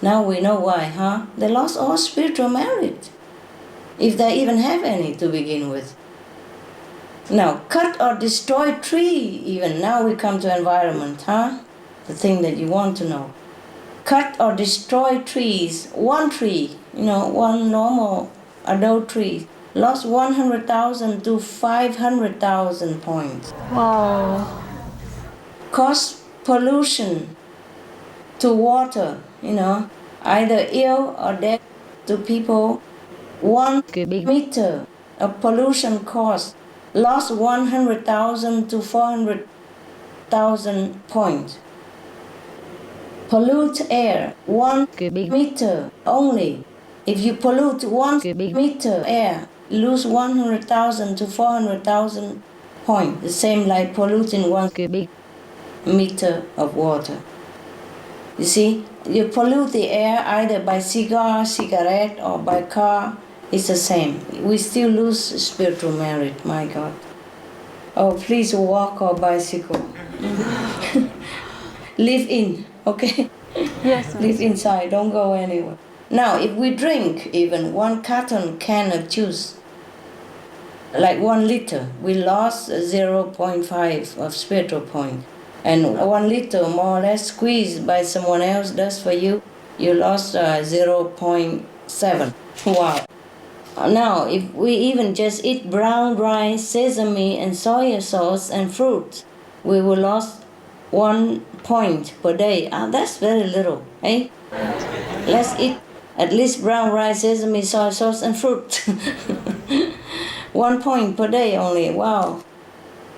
Now we know why, huh? They lost all spiritual merit, if they even have any to begin with. Now, cut or destroy tree even. Now we come to environment, huh? The thing that you want to know. Cut or destroy trees. One tree, one normal adult tree, lost 100,000 to 500,000 points. Wow. Cause pollution to water, either ill or death to people. 1 meter of pollution cost, lost 100,000 to 400,000 points. Pollute air, 1 meter only. If you pollute 1 meter air, lose 100,000 to 400,000 points. The same like polluting 1 meter of water. You see, you pollute the air either by cigarette, or by car. It's the same. We still lose spiritual merit, my God. Oh, please walk or bicycle. Live in, okay? Yes. Live inside, don't go anywhere. Now, if we drink even 1 carton can of juice, like 1 liter, we lost 0.5 of spiritual point. And 1 liter more or less squeezed by someone else does for you, you lost 0.7. Wow. Now, if we even just eat brown rice, sesame, and soy sauce and fruit, we will lose 1 point per day. That's very little, eh? Let's eat at least brown rice, sesame, soy sauce, and fruit. 1 point per day only. Wow.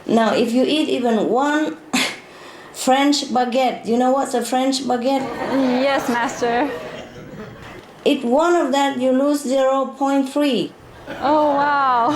Now, if you eat even 1 French baguette, you know what's a French baguette? Yes, Master. Eat 1 of that, you lose 0.3. Oh, wow.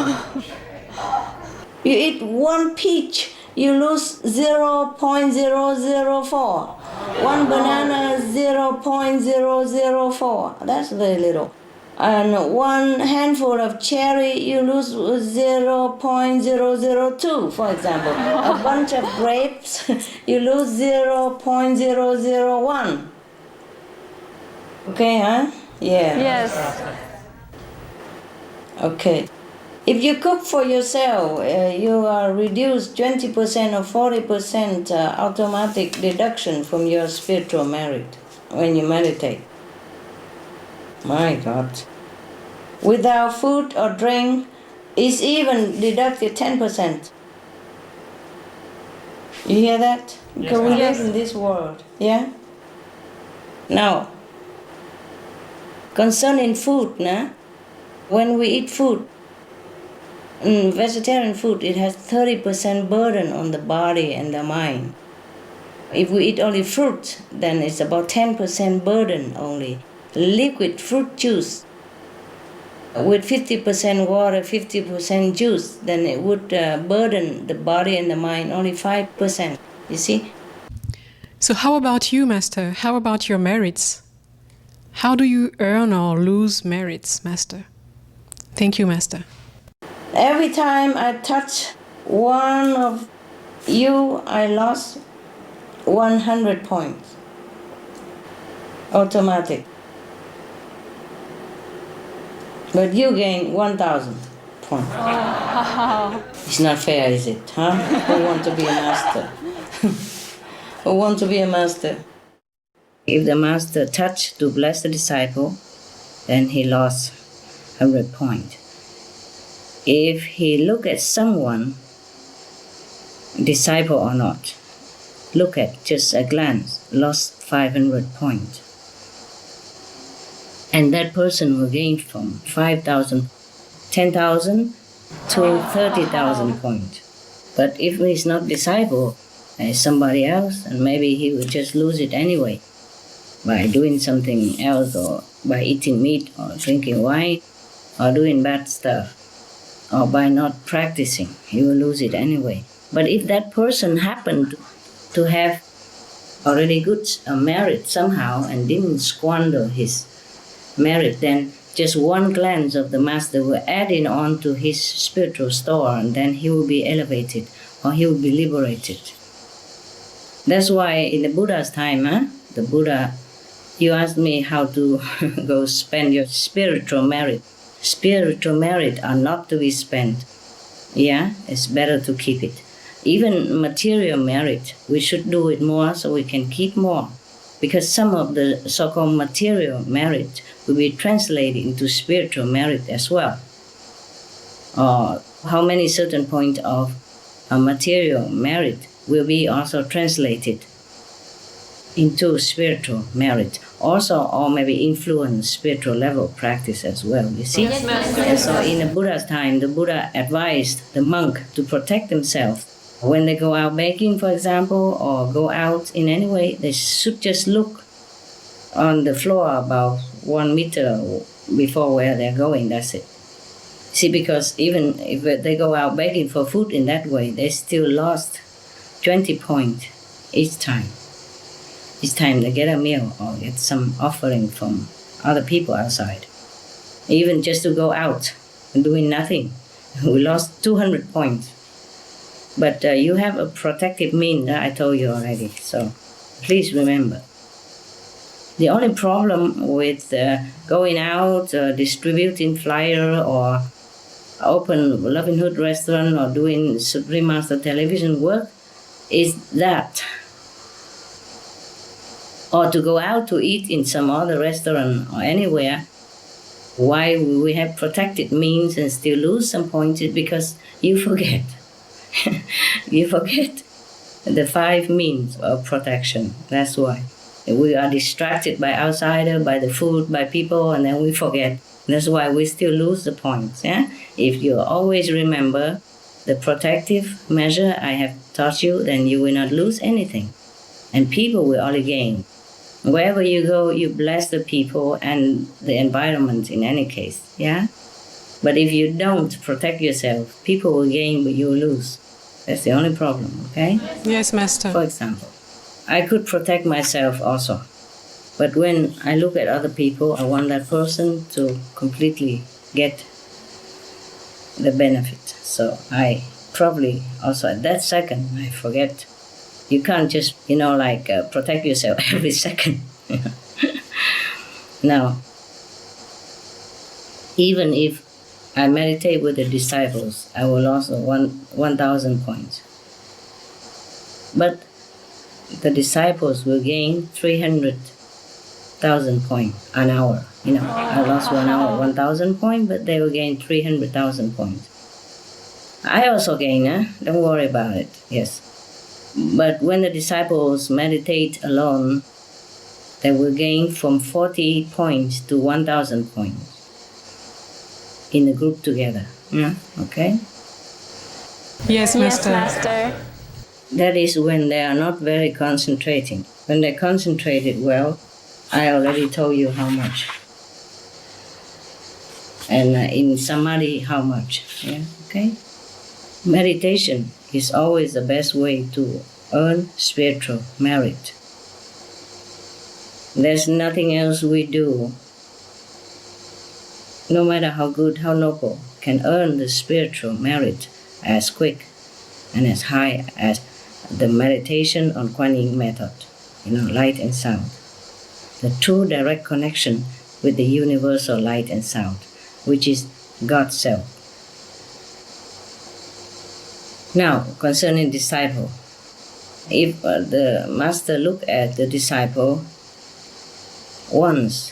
You eat 1 peach, you lose 0.004. 1 banana, 0.004. That's very little. And 1 handful of cherry, you lose 0.002, for example. A bunch of grapes, you lose 0.001. Okay, huh? Yeah. Yes. Okay. If you cook for yourself, you are reduced 20% or 40% automatic deduction from your spiritual merit when you meditate. My God. Without food or drink, it's even deducted 10%. You hear that? Because we live in this world, yeah? Now, concerning food, when we eat food, vegetarian food, it has 30% burden on the body and the mind. If we eat only fruit, then it's about 10% burden only. Liquid fruit juice with 50% water, 50% juice, then it would burden the body and the mind only 5%. You see? So how about you, Master? How about your merits? How do you earn or lose merits, Master? Thank you, Master. Every time I touch one of you, I lost 100 points. Automatic. But you gain 1,000 point. Wow. It's not fair, is it? Huh? Who want to be a master? Who want to be a master? If the master touched to bless the disciple, then he lost 100 points. If he look at someone, disciple or not, look at just a glance, lost 500 points. And that person will gain from 5,000, 10,000 to 30,000 points. But if he's not disciple, somebody else, and maybe he will just lose it anyway by doing something else, or by eating meat, or drinking wine, or doing bad stuff, or by not practicing. He will lose it anyway. But if that person happened to have already good merit somehow and didn't squander his merit, then just one glance of the master will add in on to his spiritual store, and then he will be elevated, or he will be liberated. That's why in the Buddha's time, the Buddha, you asked me how to go spend your spiritual merit. Spiritual merit are not to be spent. Yeah, it's better to keep it. Even material merit, we should do it more so we can keep more. Because some of the so-called material merit will be translated into spiritual merit as well. Or how many certain points of material merit will be also translated into spiritual merit. Also, or maybe influence spiritual level practice as well, you see? Yes, Master. And so in the Buddha's time, the Buddha advised the monk to protect themselves. When they go out baking, for example, or go out in any way, they should just look on the floor about 1 meter before where they're going, that's it. See, because even if they go out begging for food in that way, they still lost 20 points each time. Each time they get a meal or get some offering from other people outside. Even just to go out and doing nothing, we lost 200 points. But you have a protective mean, I told you already, so please remember. The only problem with going out, distributing flyer, or open Loving Hood restaurant, or doing Supreme Master television work is that. Or to go out to eat in some other restaurant or anywhere, why we have protected means and still lose some points is because you forget. You forget the 5 means of protection. That's why. We are distracted by outsider, by the food, by people, and then we forget. That's why we still lose the points. Yeah? If you always remember the protective measure I have taught you, then you will not lose anything. And people will only gain. Wherever you go, you bless the people and the environment in any case. Yeah? But if you don't protect yourself, people will gain, but you will lose. That's the only problem, okay? Yes, Master. For example, I could protect myself also. But when I look at other people, I want that person to completely get the benefit. So I probably also at that second, I forget. You can't just, protect yourself every second. Now, even if I meditate with the disciples, I will lose 1,000 points. But the disciples will gain 300,000 points an hour. I lost 1 hour, 1,000 points, but they will gain 300,000 points. I also gain, don't worry about it, yes. But when the disciples meditate alone, they will gain from 40 points to 1,000 points in the group together. Yeah, okay? Yes, Master. Yes, Master. That is when they are not very concentrating. When they concentrated well, I already told you how much. And in Samadhi, how much. Yeah, okay? Meditation is always the best way to earn spiritual merit. There's nothing else we do, no matter how good, how noble, can earn the spiritual merit as quick and as high as the meditation on Kuan Yin method, light and sound. The true direct connection with the universal light and sound, which is God's self. Now, concerning disciple, if the master look at the disciple once,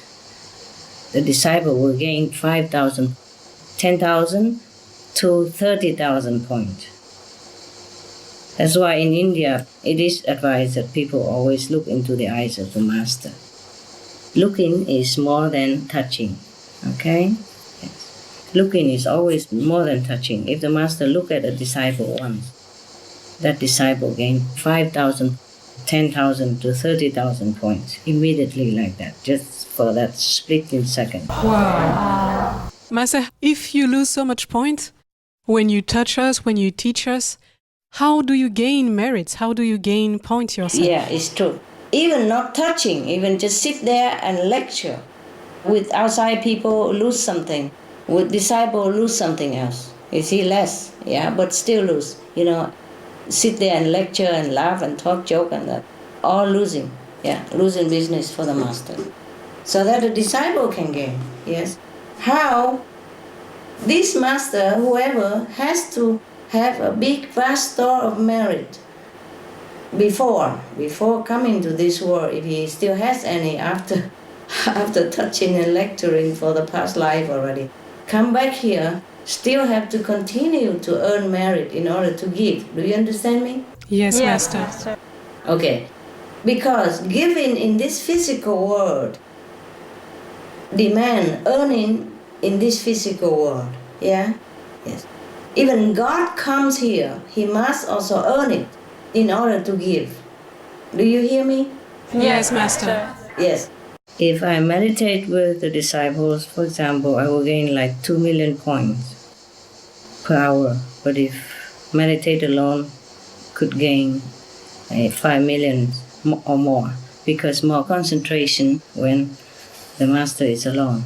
the disciple will gain 5,000, 10,000 to 30,000 points. That's why in India, it is advised that people always look into the eyes of the master. Looking is more than touching, okay? Yes. Looking is always more than touching. If the master look at a disciple once, that disciple gain 5,000, 10,000 to 30,000 points immediately like that, just for that split in second. Wow. Master, if you lose so much points, when you touch us, when you teach us, how do you gain merits? How do you gain points yourself? Yeah, it's true. Even not touching, even just sit there and lecture. With outside people, lose something. With disciple, lose something else. You see, less, yeah, but still lose. You know, sit there and lecture and laugh and talk, joke and that. All losing, yeah, losing business for the master. So that the disciple can gain, yes. How? This master, whoever, has to have a big, vast store of merit before coming to this world, if he still has any after touching and lecturing for the past life already. Come back here, still have to continue to earn merit in order to give. Do you understand me? Yes, Master. Okay. Because giving in this physical world demand earning in this physical world. Yeah? Yes. Even God comes here, he must also earn it in order to give. Do you hear me? Yes, Master. Yes. If I meditate with the disciples, for example, I will gain like 2 million points per hour. But if meditate alone, could gain 5 million or more, because more concentration when the master is alone.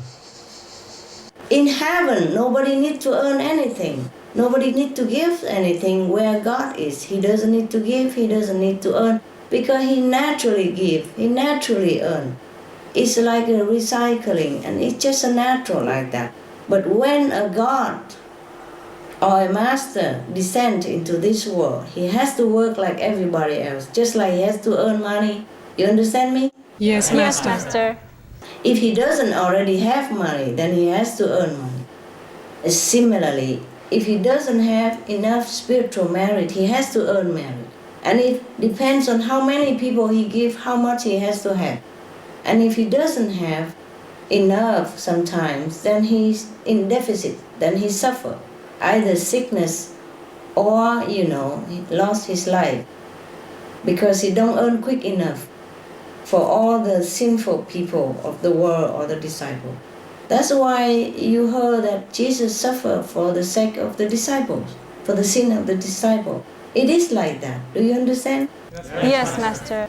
In heaven, nobody needs to earn anything. Nobody needs to give anything where God is. He doesn't need to give, he doesn't need to earn, because he naturally gives, he naturally earns. It's like a recycling, and it's just a natural like that. But when a God or a master descends into this world, he has to work like everybody else, just like he has to earn money. You understand me? Yes, Master. Yes, Master. If he doesn't already have money, then he has to earn money. Similarly, if he doesn't have enough spiritual merit, he has to earn merit. And it depends on how many people he gives, how much he has to have. And if he doesn't have enough sometimes, then he's in deficit, then he suffers. Either sickness or, he lost his life because he don't earn quick enough for all the sinful people of the world or the disciple. That's why you heard that Jesus suffered for the sake of the disciples, for the sin of the disciple. It is like that. Do you understand? Yes, Master.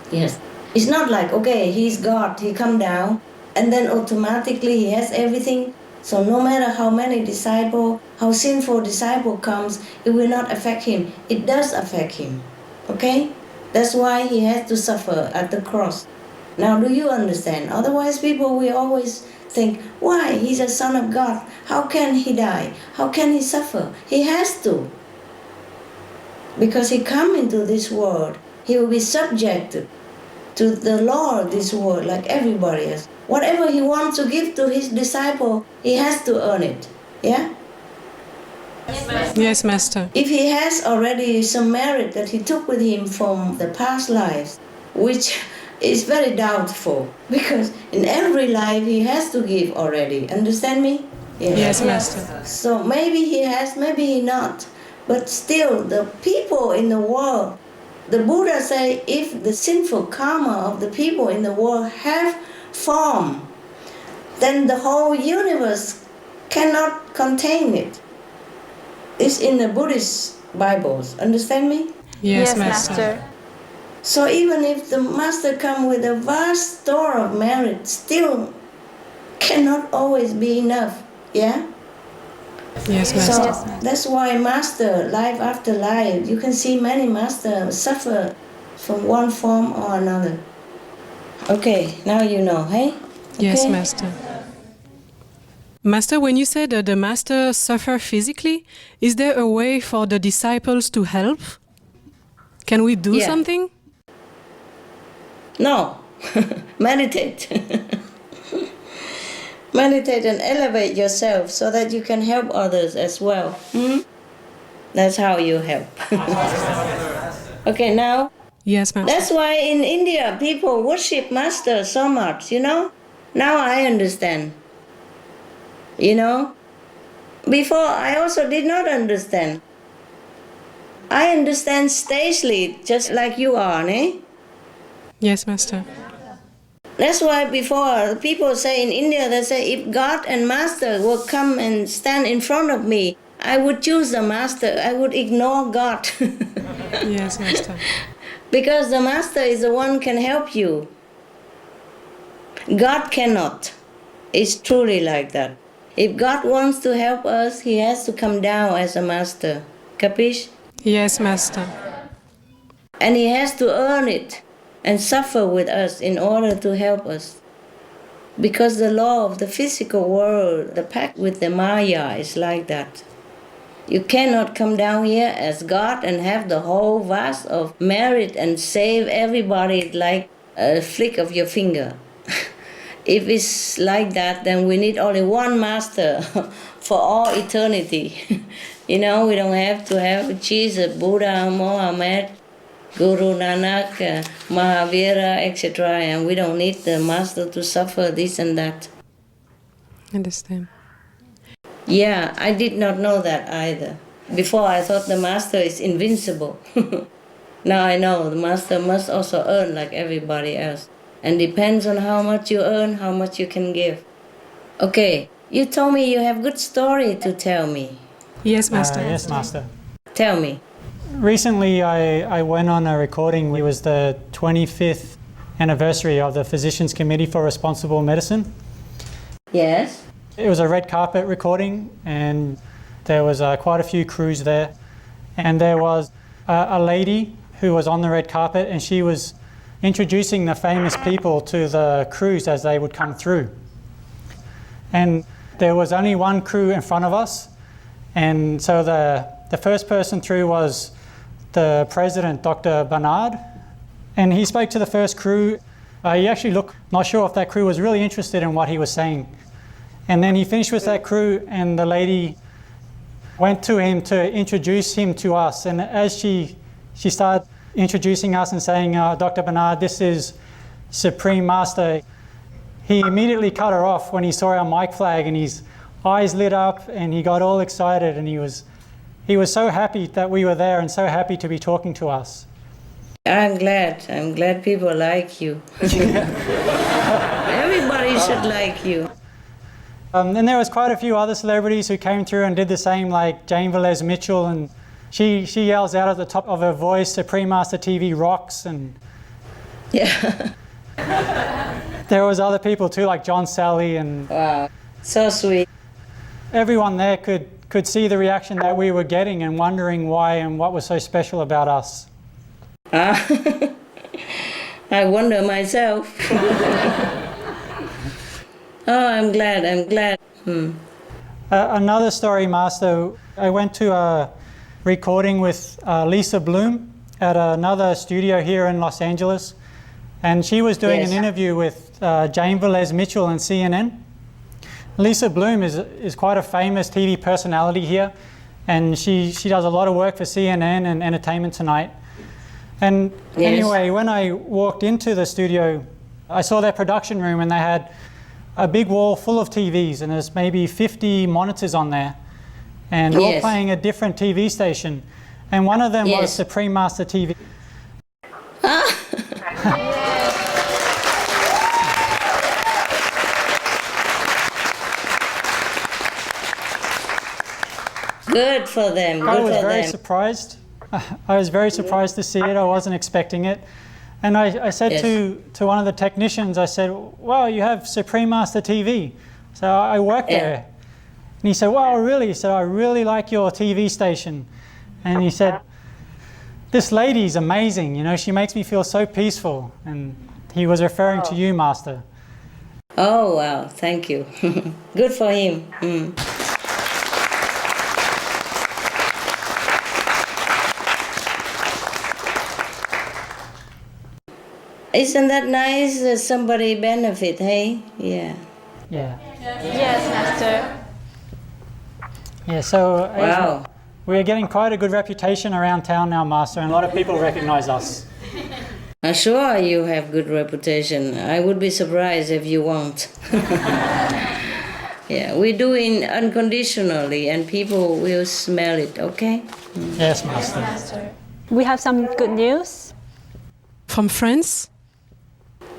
Yes. It's not like, okay, he's God, he come down, and then automatically he has everything. So no matter how many disciple, how sinful disciple comes, it will not affect him. It does affect him. Okay? That's why he has to suffer at the cross. Now, do you understand? Otherwise, people will always think, why? He's a son of God. How can he die? How can he suffer? He has to. Because he come into this world, he will be subjected to the law of this world like everybody else. Whatever he wants to give to his disciple, he has to earn it. Yeah? Yes, Master. If he has already some merit that he took with him from the past lives, which is very doubtful, because in every life he has to give already. Understand me? Yes, Master. So maybe he has, maybe he not. But still, the people in the world, the Buddha say, if the sinful karma of the people in the world have form, then the whole universe cannot contain it. It's in the Buddhist Bibles. Understand me? Yes, Master. So even if the master come with a vast store of merit, still cannot always be enough. Yeah? Yes, Master. So that's why master, life after life, you can see many masters suffer from one form or another. Okay, now you know, hey? Yes, Okay? Master. Master, when you said the master suffer physically, is there a way for the disciples to help? Can we do something? No. Meditate. Meditate and elevate yourself so that you can help others as well. That's how you help. Okay, now? Yes, Master. That's why in India people worship Master so much, you know? Now I understand. You know? Before I also did not understand. I understand stagely, just like you are, eh? Yes, Master. That's why before people say in India, they say if God and Master will come and stand in front of me, I would choose the Master. I would ignore God. Yes, Master. Because the Master is the one can help you. God cannot. It's truly like that. If God wants to help us, He has to come down as a Master. Capiche? Yes, Master. And He has to earn it and suffer with us in order to help us. Because the law of the physical world, the pact with the Maya is like that. You cannot come down here as God and have the whole vast of merit and save everybody like a flick of your finger. If it's like that, then we need only one Master for all eternity. You know, we don't have to have Jesus, Buddha, Mohammed, Guru Nanak, Mahavira, etc. And we don't need the Master to suffer this and that. Understand. Yeah, I did not know that either. Before I thought the Master is invincible. Now I know the Master must also earn like everybody else. And depends on how much you earn, how much you can give. Okay, you told me you have good story to tell me. Yes, Master. Yes, Master. Tell me. Recently, I went on a recording. It was the 25th anniversary of the Physicians Committee for Responsible Medicine. Yes. It was a red carpet recording, and there was quite a few crews there. And there was a lady who was on the red carpet, and she was introducing the famous people to the crews as they would come through. And there was only one crew in front of us. And so the first person through was the president, Dr. Bernard. And he spoke to the first crew. He actually looked not sure if that crew was really interested in what he was saying. And then he finished with that crew, and the lady went to him to introduce him to us. And as she started introducing us and saying, Dr. Bernard, this is Supreme Master, he immediately cut her off when he saw our mic flag, and his eyes lit up and he got all excited, and he was so happy that we were there and so happy to be talking to us. I'm glad people like you. Everybody should like you. And there was quite a few other celebrities who came through and did the same, like Jane Velez Mitchell, and she yells out at the top of her voice, Supreme Master TV rocks. And yeah. There was other people too, like John Sally, and wow, so sweet. Everyone there could see the reaction that we were getting and wondering why and what was so special about us. I wonder myself. Oh, I'm glad. Another story, Master. I went to a recording with Lisa Bloom at another studio here in Los Angeles, and she was doing an interview with Jane Velez Mitchell and CNN. Lisa Bloom is quite a famous TV personality here, and she does a lot of work for CNN and Entertainment Tonight. And anyway, when I walked into the studio, I saw their production room, and they had a big wall full of TVs, and there's maybe 50 monitors on there, and all playing a different TV station. And one of them was Supreme Master TV. Good for them. I was very surprised. I was very surprised to see it. I wasn't expecting it. And I said to one of the technicians, I said, wow, you have Supreme Master TV. So I work there. And he said, wow, really? So I really like your TV station. And he said, this lady's amazing. You know, she makes me feel so peaceful. And he was referring to you, Master. Oh, wow, thank you. Good for him. Isn't that nice that somebody benefit, hey? Yeah. Yeah. Yes, Master. Yeah, so Wow. we're getting quite a good reputation around town now, Master, and a lot of people recognize us. I'm sure you have good reputation. I would be surprised if you won't. Yeah, we do it unconditionally and people will smell it, okay? Yes, Master. We have some good news. From France?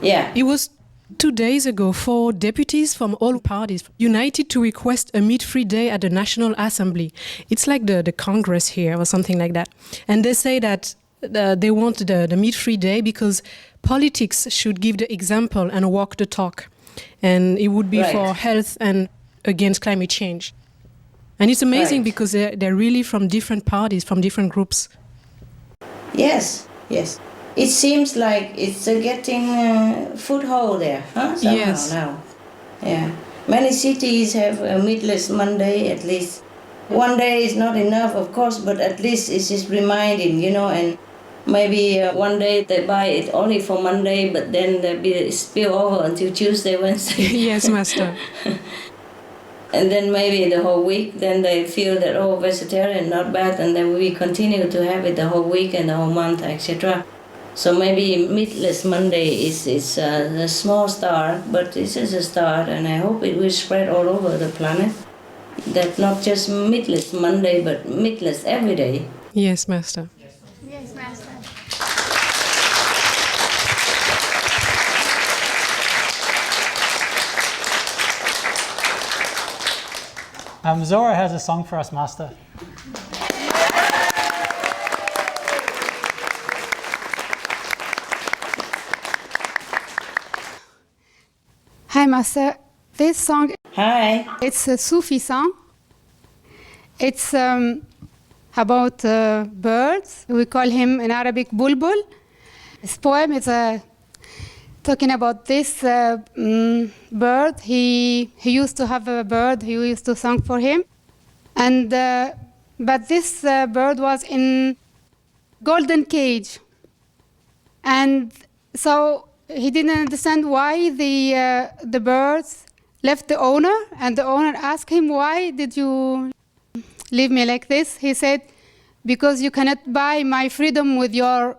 Yeah. It was 2 days ago, 4 deputies from all parties united to request a meat-free day at the National Assembly. It's like the Congress here or something like that. And they say that they want the meat-free day because politics should give the example and walk the talk. And it would be Right. for health and against climate change. And it's amazing Right. because they're really from different parties, from different groups. Yes, yes. It seems like it's getting foothold there, huh? Somehow Yes. now. Yeah. Many cities have a meatless Monday at least. One day is not enough, of course, but at least it's just reminding, and maybe one day they buy it only for Monday, but then they be spill over until Tuesday, Wednesday. Yes, Master. And then maybe the whole week, then they feel that, vegetarian, not bad, and then we continue to have it the whole week and the whole month, etc. So maybe meatless Monday is a small start, but this is a start, and I hope it will spread all over the planet. That not just meatless Monday, but meatless every day. Yes, Master. Yes, Master. Zora has a song for us, Master. Hi, Master. This song, Hi. it's a Sufi song. It's about birds. We call him in Arabic bulbul. This poem is talking about this bird. He used to have a bird. He used to sing for him, and but this bird was in golden cage, and so he didn't understand why the birds left the owner, and the owner asked him, "Why did you leave me like this?" He said, "Because you cannot buy my freedom with your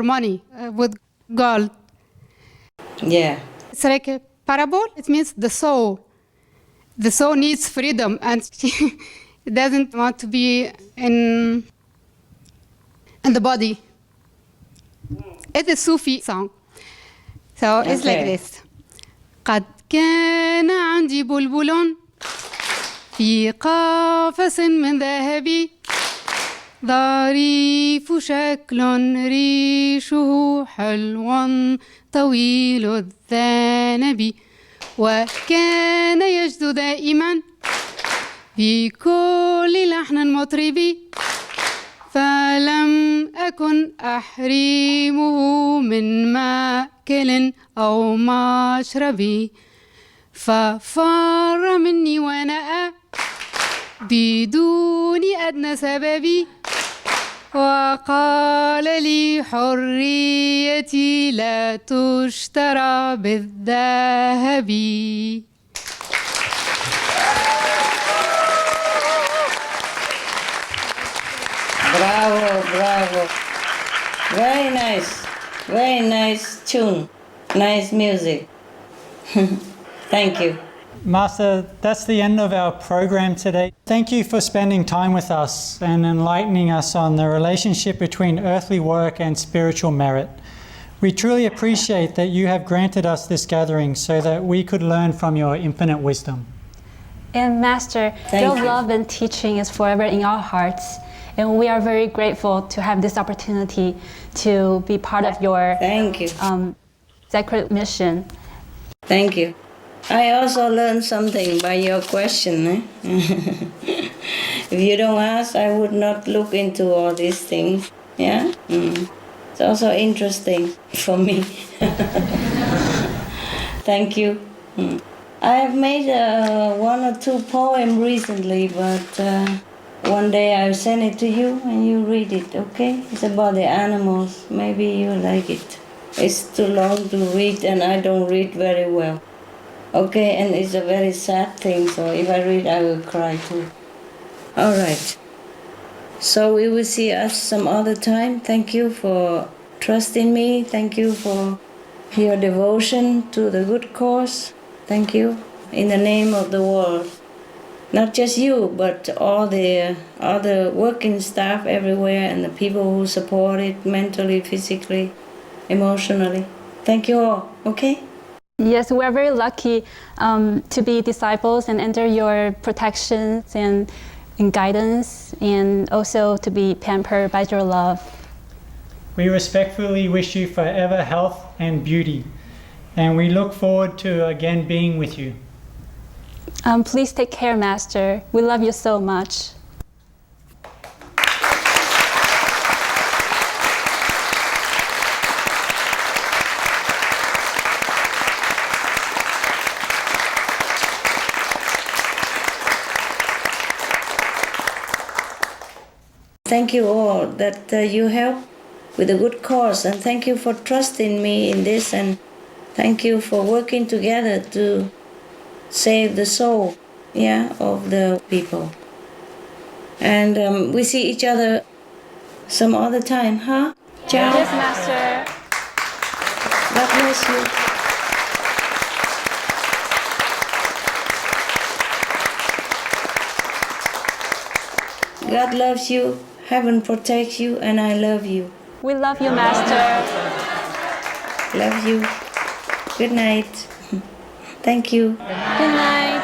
money, with gold." Yeah. It's like a parable. It means the soul. The soul needs freedom, and it doesn't want to be in the body. It's a Sufi song. So it's like this. قد كان عندي بلبل في قفص من ذهب ظريف شكل ريشه حلو طويل الذنب وكان يجد دائما بكل لحن مطرب فلم أكن أحرمه من مأكل أو مشرب ففر مني ونأى بدون أدنى سبب وقال لي حريتي لا تشترى بالذهب. Bravo, bravo. Very nice tune. Nice music. Thank you. Master, that's the end of our program today. Thank you for spending time with us and enlightening us on the relationship between earthly work and spiritual merit. We truly appreciate that you have granted us this gathering so that we could learn from your infinite wisdom. And Master, your love and teaching is forever in our hearts. And we are very grateful to have this opportunity to be part of your sacred mission. Thank you. I also learned something by your question. If you don't ask, I would not look into all these things. Yeah? It's also interesting for me. Thank you. I have made 1 or 2 poems recently, but one day I'll send it to you and you read it, okay? It's about the animals. Maybe you like it. It's too long to read and I don't read very well. Okay, and it's a very sad thing, so if I read, I will cry too. All right. So we will see us some other time. Thank you for trusting me. Thank you for your devotion to the good cause. Thank you. In the name of the world. Not just you, but all the other working staff everywhere and the people who support it mentally, physically, emotionally. Thank you all, okay? Yes, we're very lucky to be disciples and under your protections and guidance, and also to be pampered by your love. We respectfully wish you forever health and beauty, and we look forward to again being with you. Please take care, Master. We love you so much. Thank you all that you help with a good cause, and thank you for trusting me in this, and thank you for working together to save the soul, of the people. And we see each other some other time, huh? Ciao. Yes, Master. God bless you. God loves you, heaven protects you, and I love you. We love you, Master. Love you. Good night. Thank you. Good night.